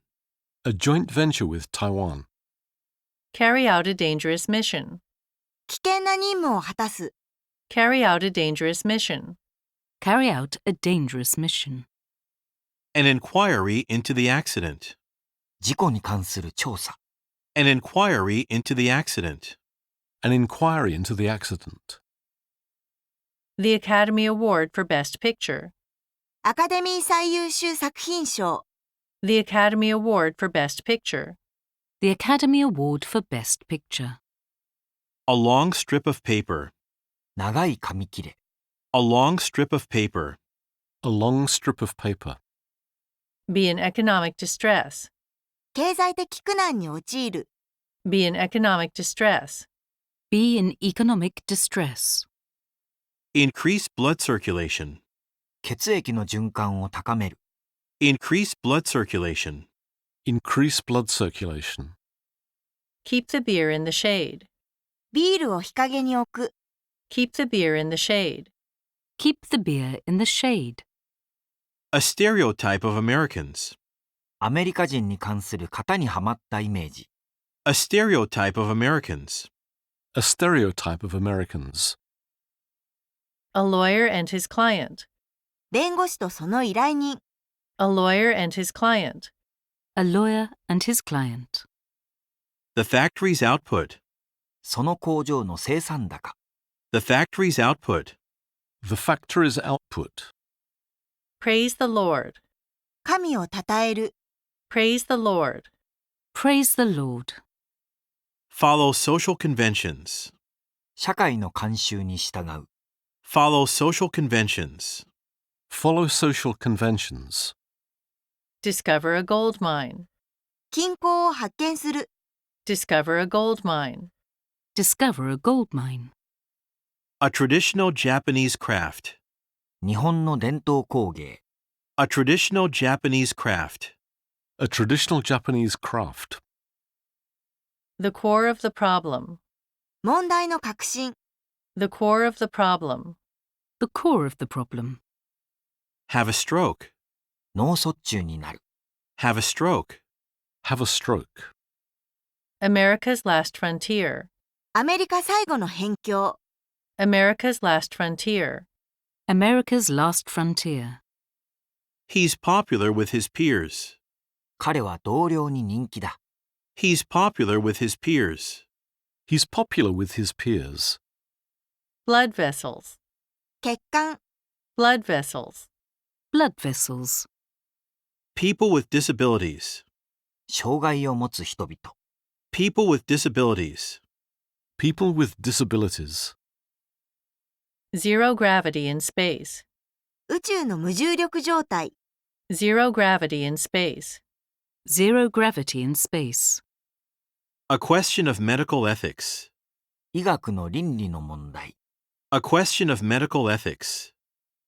A joint venture with Taiwan. Carry out a dangerous mission. 危険な任務を果たす。 Carry out a dangerous mission. Carry out a dangerous mission. An inquiry into the accident. 事故に関する調査。An inquiry into the accident. An inquiry into the accident. The Academy Award for Best Picture. アカデミー最優秀作品賞。 The Academy Award for Best Picture. The Academy Award for Best Picture. A long strip of paper. 長い紙切れ。 A long strip of paper. A long strip of paper. Be in economic distress. 経済的苦難に陥る。 Be in economic distress. Be in economic distress. Increase blood circulation. 血液の循環を高める。Increase blood circulation. Increase blood circulation. Keep the beer in the shade. ビールを日陰に置く。 Keep the beer in the shade. Keep the beer in the shade. A stereotype of Americans. アメリカ人に関する型にはまったイメージ。A stereotype of Americans. A stereotype of Americans. A lawyer and his client. 弁護士とその依頼人。 A lawyer and his client. A lawyer and his client. The factory's output. その工場の生産高。The factory's output. The factory's output. Praise the Lord. 神を称える。 Praise the Lord. Praise the Lord. Follow social conventions. 社会の慣習に従う。Follow social conventions. Follow social conventions. Discover a gold mine. 金鉱を発見する。 Discover a gold mine. Discover a gold mine. A traditional Japanese craft. 日本の伝統工芸。A traditional Japanese craft. A traditional Japanese craft. The core of the problem. 問題の核心。 The core of the problem. The core of the problem. Have a stroke. 脳卒中になる。 Have a stroke. Have a stroke. America's last frontier. アメリカ最後の辺境。 America's last frontier. America's last frontier. He's popular with his peers. 彼は同僚に人気だ。He's popular with his peers. He's popular with his peers. Blood vessels. 血管。 Blood vessels. Blood vessels. People with disabilities. 障害を持つ人々。People with disabilities. People with disabilities. Zero gravity in space. 宇宙の無重力状態。 Zero gravity in space. Zero gravity in space. A question of medical ethics. 医学の倫理の問題。 A question of medical ethics.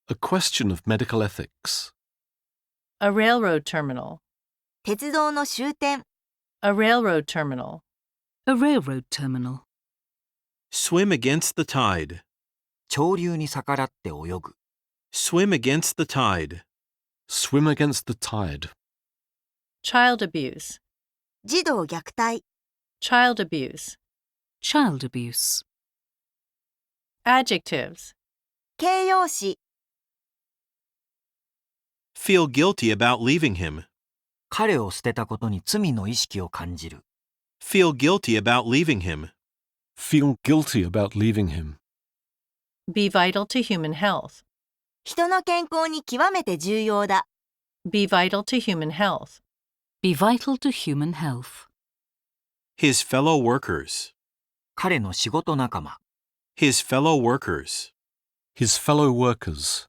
A question of medical ethics. A railroad terminal. 鉄道の終点。 A railroad terminal. A railroad terminal. Swim against the tide. 潮流に逆らって泳ぐ。 Swim against the tide. Swim against the tide. Child abuse. 児童虐待。 Child abuse. Child abuse. Adjectives. 形容詞。 Feel guilty about leaving him. 彼を捨てたことに罪の意識を感じる。 Feel guilty about leaving him. Feel guilty about leaving him. Be vital to human health. 人の健康に極めて重要だ。 Be vital to human health. Be vital to human health. His fellow workers. 彼の仕事仲間。 His fellow workers. His fellow workers.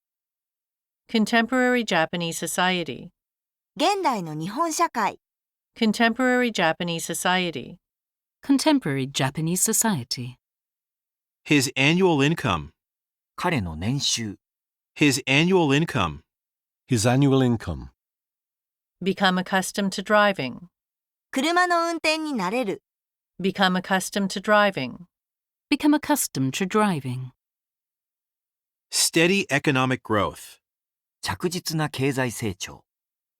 Contemporary Japanese society. 現代の日本社会。 Contemporary Japanese society. Contemporary Japanese society. His annual income. 彼の年収。 His annual income. His annual income. Become accustomed to driving. 車の運転に慣れる。 Become accustomed to driving. Become accustomed to driving. Steady economic growth. 着実な経済成長。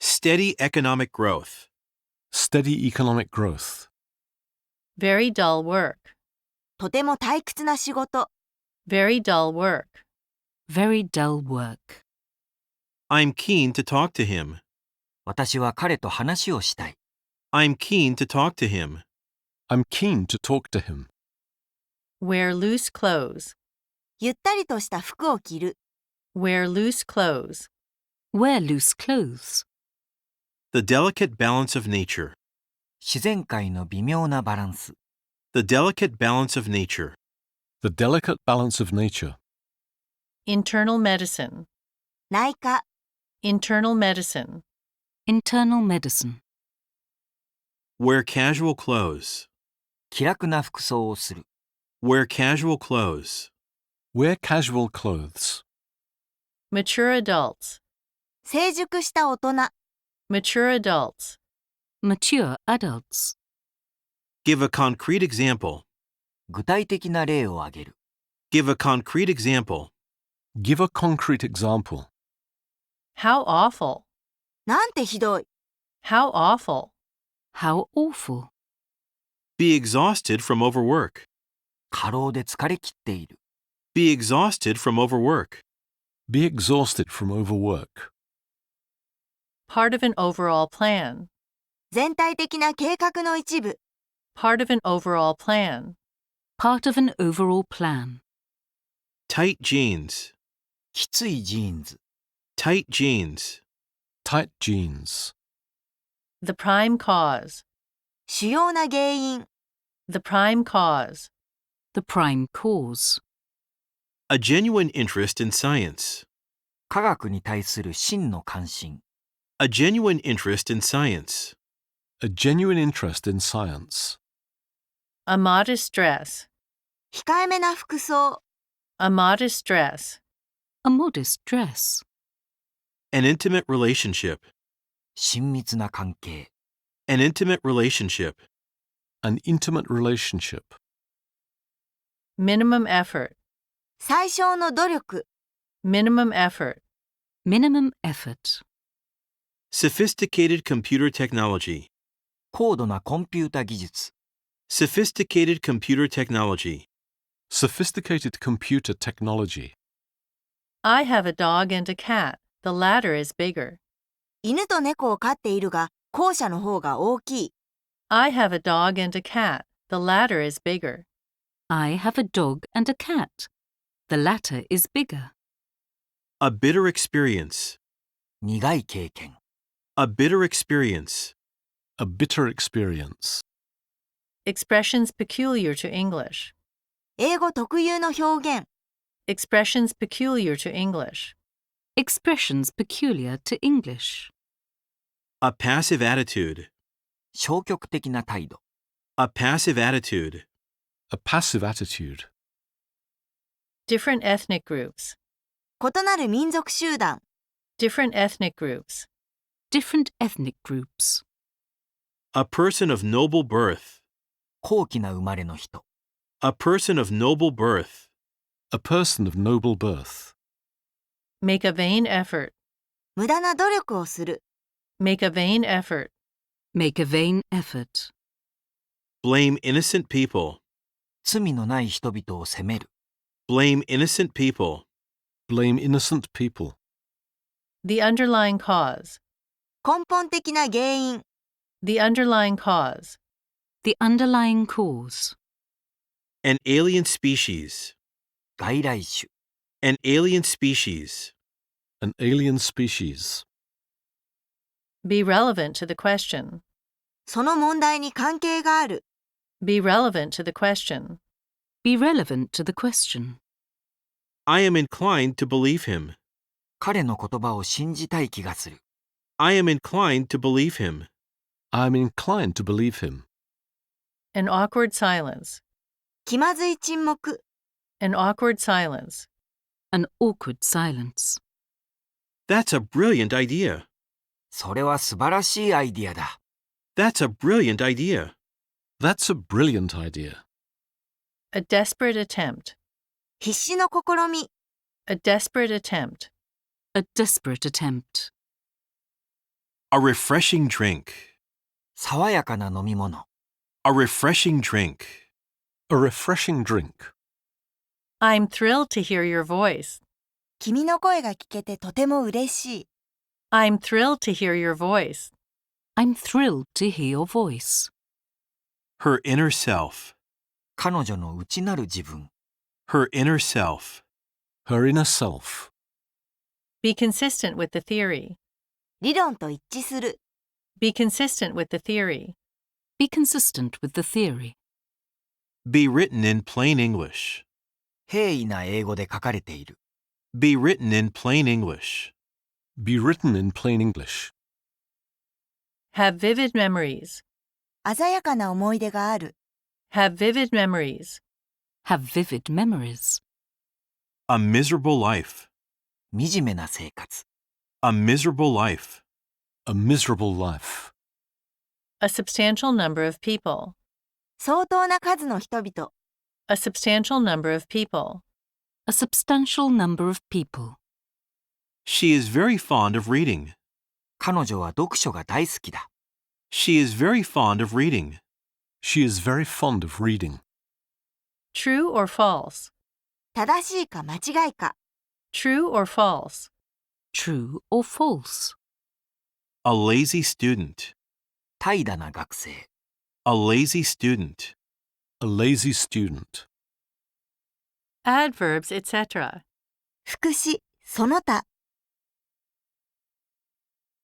Steady economic growth. Steady economic growth. Very dull work. とても退屈な仕事。 Very dull work. Very dull work. I'm keen to talk to him. 私は彼と話をしたい。I'm keen to talk to him. I'm keen to talk to him. Wear loose clothes. ゆったりとした服を着る。 Wear loose clothes. Wear loose clothes. The delicate balance of nature. 自然界の微妙なバランス。The delicate balance of nature. The delicate balance of nature. Internal medicine. 内科。 Internal medicine. Internal medicine. Wear casual clothes. 気楽な服装をする。Wear casual clothes. Wear casual clothes. Mature adults. 成熟した大人。 Mature adults. Mature adults. Give a concrete example. 具体的な例を挙げる。 Give a concrete example. Give a concrete example. How awful. なんてひどい。 How awful. How awful. Be exhausted from overwork. 過労で疲れ切っている。 Be exhausted from overwork. Be exhausted from overwork. Part of an overall plan. 全体的な計画の一部。 Part of an overall plan. Part of an overall plan. Tight jeans. きついジーンズ。 Tight jeans. Tight jeans. The prime cause. 主要な原因。 The prime cause. The prime cause. A genuine interest in science. 科学に対する真の関心。 A genuine interest in science. A genuine interest in science. A modest dress. 控えめな服装。 A modest dress. A modest dress. An intimate relationship. 親密な関係。 An intimate relationship. An intimate relationship. Minimum effort. 最小の努力。 Minimum effort. Minimum effort. Sophisticated computer technology. 高度なコンピュータ技術。 Sophisticated computer technology. Sophisticated computer technology. I have a dog and a cat. The latter is bigger. 犬と猫を飼っているが、後者の方が大きい。 I have a dog and a cat. The latter is bigger. I have a dog and a cat. The latter is bigger. A bitter experience. 苦い経験。 A bitter experience. A bitter experience. Expressions peculiar to English. 英語特有の表現。 Expressions peculiar to English. Expressions peculiar to English. A passive attitude. 消極的な態度。 A passive attitude. A passive attitude. Different ethnic groups. 異なる民族集団。 Different ethnic groups. Different ethnic groups. A person of noble birth. 高貴な生まれの人。 A person of noble birth. A person of noble birth. Make a vain effort. 無駄な努力をする。 Make a vain effort. Make a vain effort. Blame innocent people. 罪のない人々を責める。 Blame innocent people. Blame innocent people. The underlying cause. 根本的な原因。 The underlying cause. The underlying cause. An alien species. 外来種。 An alien species. An alien species. Be relevant to the question. その問題に関係がある。 Be relevant to the question. Be relevant to the question. I am inclined to believe him. 彼の言葉を信じたい気がする。 I am inclined to believe him. I'm inclined to believe him. An awkward silence. 気まずい沈黙。 An awkward silence. An awkward silence. That's a brilliant idea. それは素晴らしいアイディアだ。That's a brilliant idea. That's a brilliant idea. A desperate attempt. 必死の試み。A desperate attempt. A desperate attempt. A refreshing drink. 爽やかな飲み物。A refreshing drink. A refreshing drink. I'm thrilled to hear your voice. 君の声が聞けてとても嬉しい。I'm thrilled to hear your voice. I'm thrilled to hear your voice. Her inner self. 彼女の内なる自分。Her inner self. Her inner self. Be consistent with the theory. 理論と一致する。Be consistent with the theory. Be consistent with the theory. Be written in plain English. 平易な英語で書かれている。Be written in plain English. Be written in plain English. Have vivid memories. 鮮やかな思い出がある。Have vivid memories. Have vivid memories. A miserable life. 惨めな生活。A miserable life. A miserable life. A substantial number of people. 相当な数の人々。A substantial number of people. A substantial number of people. She is very fond of reading. 彼女は読書が大好きだ。She is very fond of reading. She is very fond of reading. True or false? 正しいか間違いか。True or false? True or false? A lazy student. 怠惰な学生。A lazy student. A lazy student. Adverbs, etc. 副詞、その他。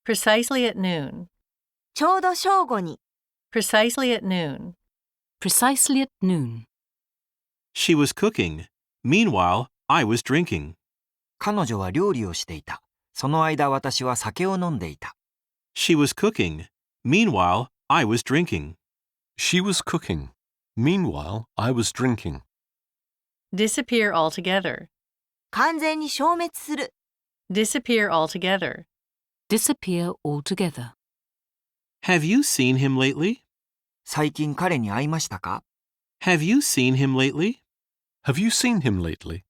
Precisely at noon. ちょうど正午に。Precisely at noon. Precisely at noon. She was cooking. Meanwhile, I was drinking. 彼女は料理をしていた。その間私は酒を飲んでいた。She was cooking. Meanwhile, I was drinking. She was cooking. Meanwhile, I was drinking. Disappear altogether. 完全に消滅する。Disappear altogether. Disappear altogether. Have you seen him lately? 最近彼に会いましたか？ Have you seen him lately? Have you seen him lately?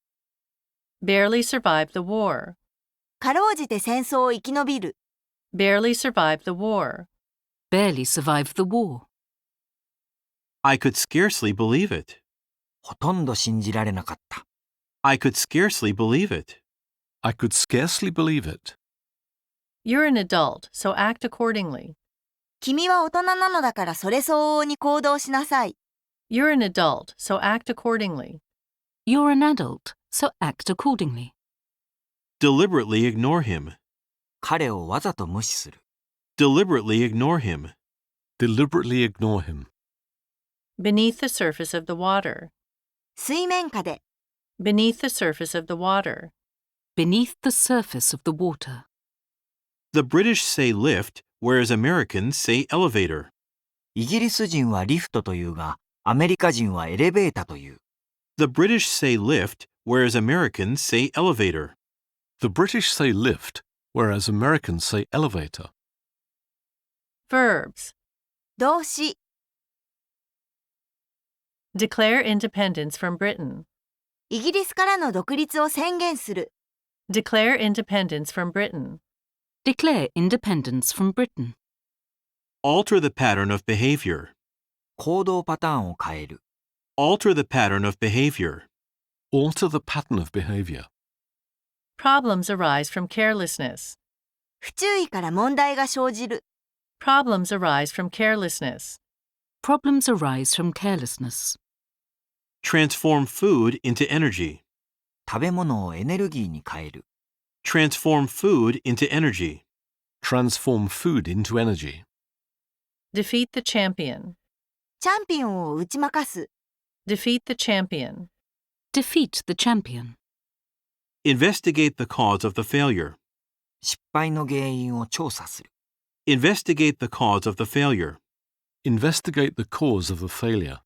Barely survived the war. かろうじて戦争を生き延びる。Barely survived the war. Barely survived the war. I could scarcely believe it. ほとんど信じられなかった。I could scarcely believe it. I could scarcely believe it. You're an adult, so act accordingly. 君は大人なのだからそれ相応に行動しなさい。You're an adult, so act accordingly. You're an adult, so act accordingly. Deliberately ignore him. 彼をわざと無視する。Deliberately ignore him. Deliberately ignore him. Beneath the surface of the water. 水面下で。Beneath the surface of the water. Beneath the surface of the water. The British say lift, whereas Americans say elevator. イギリス人はリフトというが、アメリカ人はエレベータという。The British say lift, whereas Americans say elevator. The British say lift, whereas Americans say elevator. Verbs. 動詞。Declare independence from Britain. イギリスからの独立を宣言する。Declare independence from Britain. Declare independence from Britain. Alter the pattern of behavior. 行動パターンを変える。Alter the pattern of behavior. Alter the pattern of behavior. Problems arise from carelessness. 不注意から問題が生じる。Problems arise from carelessness. Problems arise from carelessness. Transform food into energy. 食べ物をエネルギーに変える。Transform food into energy. Transform food into energy. Defeat the champion. チャンピオンを打ち負かす。Defeat the champion. Defeat the champion. Investigate the cause of the failure. 失敗の原因を調査する。Investigate the cause of the failure. Investigate the cause of the failure.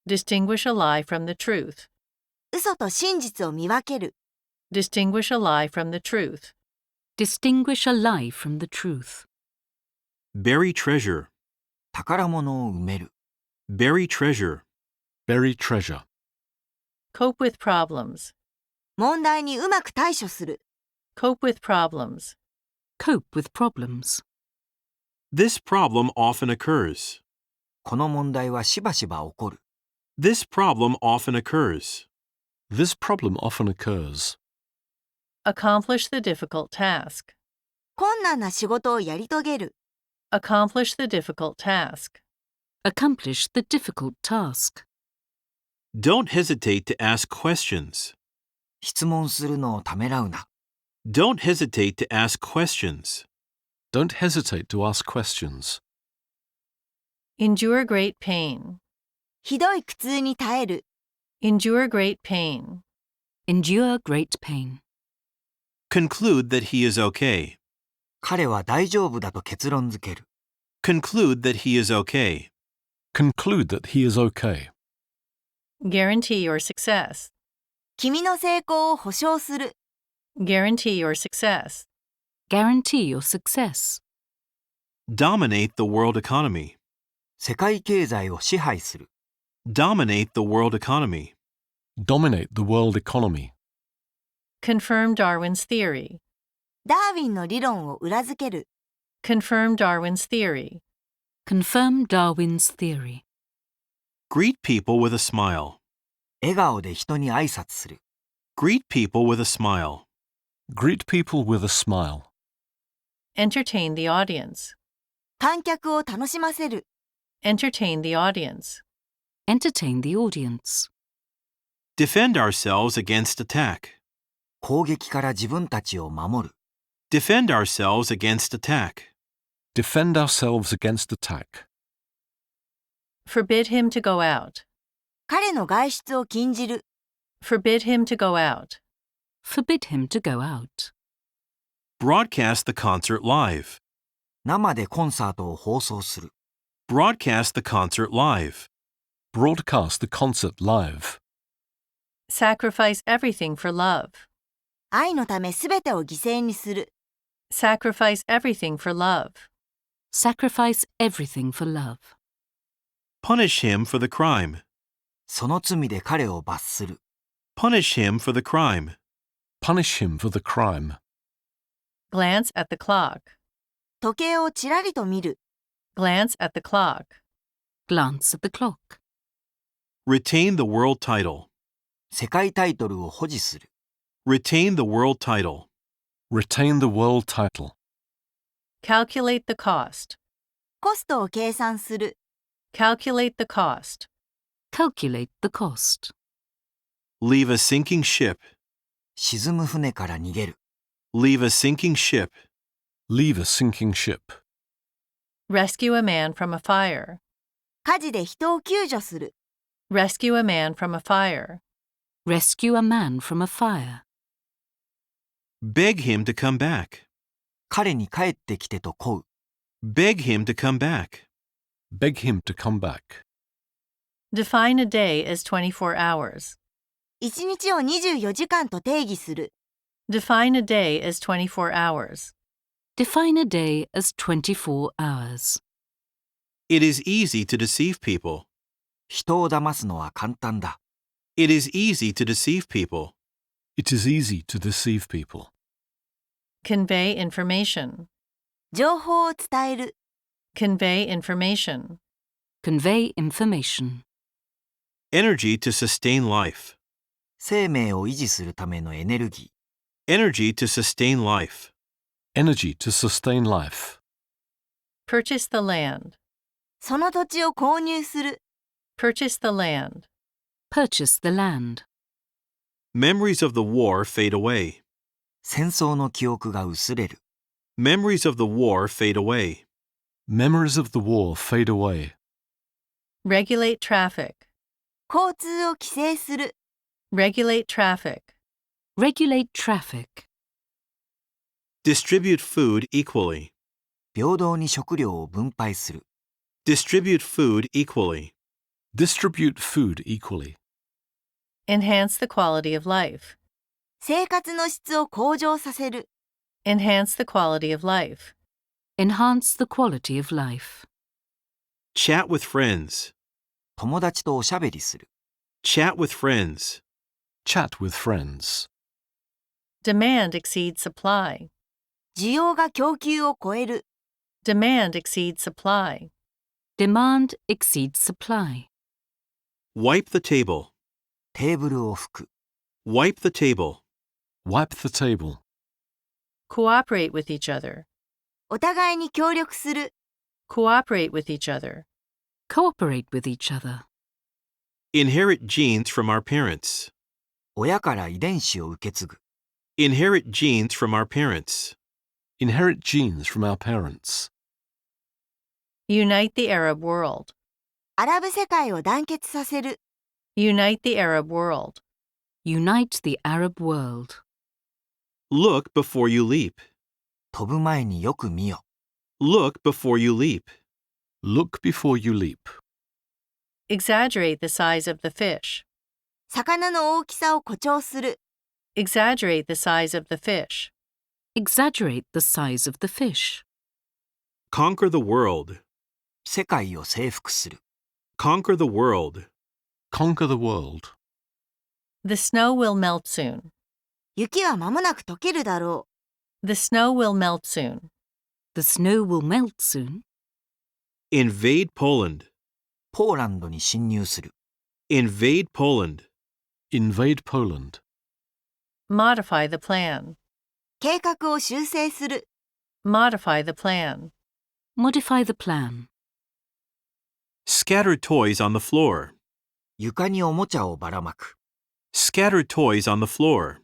Distinguish a lie from the truth. 嘘と真実を見分ける。Distinguish a lie from the truth. Distinguish a lie from the truth. Bury treasure. 宝物を埋める。Bury treasure. Bury treasure. Cope with problems. 問題にうまく対処する。Cope with problems. Cope with problems. This problem often occurs. この問題はしばしば起こる。This problem often occurs. This problem often occurs. Accomplish the difficult task. 困難な仕事をやり遂げる。Accomplish the difficult task. Accomplish the difficult task. Don't hesitate to ask questions. 質問するのをためらうな。Don't hesitate to ask questions. Don't hesitate to ask questions. Endure great pain. ひどい苦痛に耐える。Endure great pain. Endure great pain. Conclude that he is okay. 彼は大丈夫だと結論付ける。Conclude that he is okay. Conclude that he is okay. Guarantee your success. 君の成功を保証する。Guarantee your success. Guarantee your success. Dominate the world economy. 世界経済を支配する。Dominate the world economy. Dominate the world economy. Confirm Darwin's theory. ダーウィンの理論を裏付ける。Confirm Darwin's theory. Confirm Darwin's theory. Greet people with a smile. 笑顔で人に挨拶する。Greet people with a smile. Greet people with a smile. Entertain the audience. 観客を楽しませる。Entertain the audience. Entertain the audience. Defend ourselves against attack. 攻撃から自分たちを守る。Defend ourselves against attack. Defend ourselves against attack. Forbid him to go out. 彼の外出を禁じる。Forbid him to go out. Forbid him to go out. Broadcast the concert live. 生でコンサートを放送する。Broadcast the concert live. Broadcast the concert live. Sacrifice everything for love. 愛のためすべてを犠牲にする。Sacrifice everything for love. Sacrifice everything for love. Punish him for the crime. その罪で彼を罰する。Punish him for the crime. Punish him for the crime. Glance at the clock. 時計をちらりと見る。Glance at the clock. Glance at the clock. Retain the world title. 世界タイトルを保持する。Retain the world title. Retain the world title. Calculate the cost. コストを計算する。Calculate the cost. Calculate the cost. Leave a sinking ship. 沈む船から逃げる。Leave a sinking ship. Leave a sinking ship. Rescue a man from a fire. 火事で人を救助する。Rescue a man from a fire. Rescue a man from a fire. Beg him to come back. 彼に帰ってきてと請う。Beg him to come back. Beg him to come back. Define a day as 24 hours. 一日を24時間と定義する。Define a day as 24 hours. Define a day as 24 hours. It is easy to deceive people. 人を騙すのは簡単だ。It is easy to deceive people. It is easy to deceive people. Convey information. 情報を伝える。Convey information. Convey information. Energy to sustain life. 生命を維持するためのエネルギー。 Energy to sustain life. Energy to sustain life. Purchase the land. その土地を購入する。Purchase the land. Purchase the land. Memories of the war fade away. 戦争の記憶が薄れる。 Memories of the war fade away. Memories of the war fade away. Regulate traffic. 交通を規制する。Regulate traffic. Regulate traffic. Distribute food equally. 平等に食料を分配する。 Distribute food equally. Distribute food equally. Enhance the quality of life. 生活の質を向上させる。Enhance the quality of life. Enhance the quality of life. Chat with friends. 友達とおしゃべりする。Chat with friends. Chat with friends. Demand exceeds supply. 需要が供給を超える。Demand exceeds supply. Demand exceeds supply. Wipe the table. テーブルを拭く。Wipe the table. Wipe the table. Cooperate with each other. お互いに協力する。Cooperate with each other. Cooperate with each other. Inherit genes from our parents. 親から遺伝子を受け継ぐ。Inherit genes from our parents. Inherit genes from our parents. Unite the Arab world. アラブ世界を団結させる。Unite the Arab world. Unite the Arab world. Look before you leap. 飛ぶ前によく見よ。Look before you leap. Look before you leap. Exaggerate the size of the fish. 魚の大きさを誇張する。Exaggerate the size of the fish. Exaggerate the size of the fish. Conquer the world. 世界を征服する。Conquer the world. Conquer the world. The snow will melt soon. 雪は間もなく溶けるだろ The snow will melt soon. The snow will melt soon. Invade Poland. ポーランドに侵入する。Invade Poland. Invade Poland. Modify the plan. う。計画を修正する。Modify the plan. Modify the plan. Scatter toys on the floor. 床におもちゃをばらまく。Scatter toys on the floor.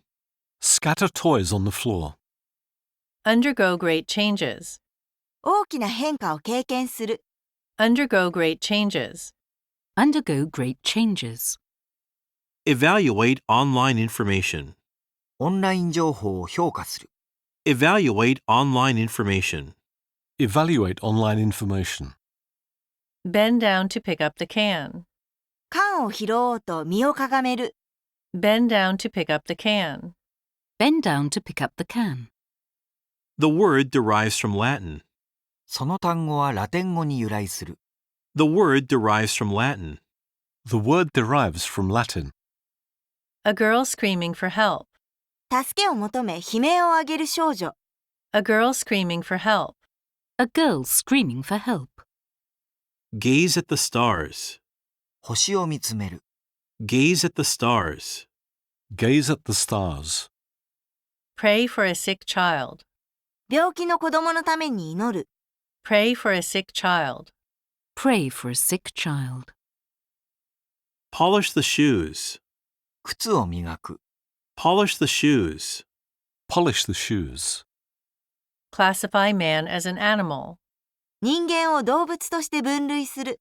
Scatter toys on the floor. Undergo great changes. 大きな変化を経験する。Undergo great changes. Undergo great changes. Evaluate online information. オンライン情報を評価する。Evaluate online information. Evaluate online information. Bend down to pick up the can. 缶を拾おうと身をかがめる。Bend down to pick up the can. Bend down to pick up the can. The word derives from Latin. その単語はラテン語に由来する。The word derives from Latin. The word derives from Latin. A girl screaming for help. 助けを求め悲鳴を上げる少女。A girl screaming for help. A girl screaming for help. Gaze at the stars. 星を見つめる。Gaze at the stars. Gaze at the stars. Pray for a sick child. 病気の子供のために祈る。Pray for a sick child. Pray for a sick child. Polish the shoes. 靴を磨く。Polish the shoes. Polish the shoes. Classify man as an animal. 人間を動物として分類する。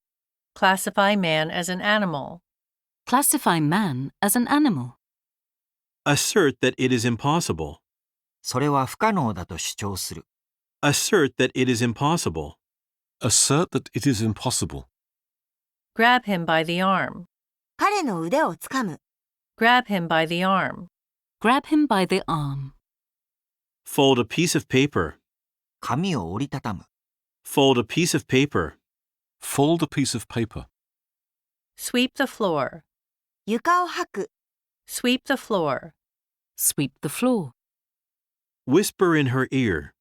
Classify man as an animal. Classify man as an animal. Assert that it is impossible. それは不可能だと主張する。Assert that it is impossible. Assert that it is impossible. Grab him by the arm. 彼の腕をつかむ。Grab him by the arm. Grab him by the arm. Fold a piece of paper. 紙を折りたたむ。Fold a piece of paper. Fold a piece of paper. Sweep the floor. 床を掃く。Sweep the floor. Sweep the floor. Whisper in her ear.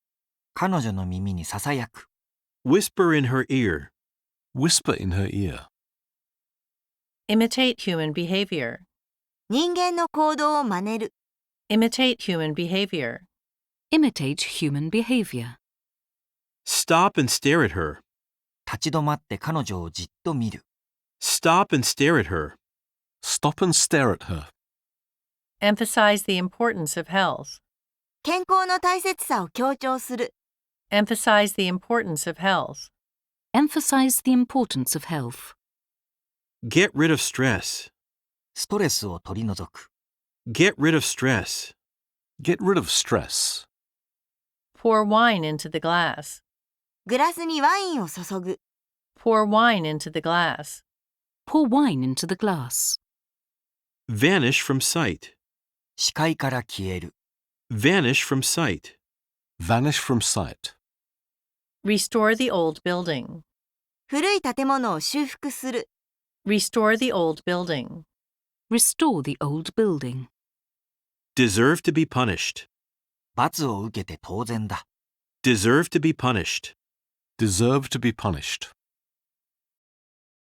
彼女の耳にささやく。Whisper in her ear. Whisper in her ear. Imitate human behavior. 人間の行動を真似る。Imitate human behavior. Imitate human behavior. Stop and stare at her. 立ち止まって彼女をじっと見る。Stop and stare at her. Stop and stare at her. Emphasize the importance of health. 健康の大切さを強調する。Emphasize the importance of health. Emphasize the importance of health. Get rid of stress. ストレスを取り除く。Get rid of stress. Get rid of stress. Pour wine into the glass. グラスにワインを注ぐ。Pour wine into the glass. Pour wine into the glass. Vanish from sight. 視界から消える。 Vanish from sight. Vanish from sight. Restore the old building. 古い建物を修復する。Restore the old building. Restore the old building. Deserve to be punished. 罰を受けて当然だ。Deserve to be punished. Deserve to be punished.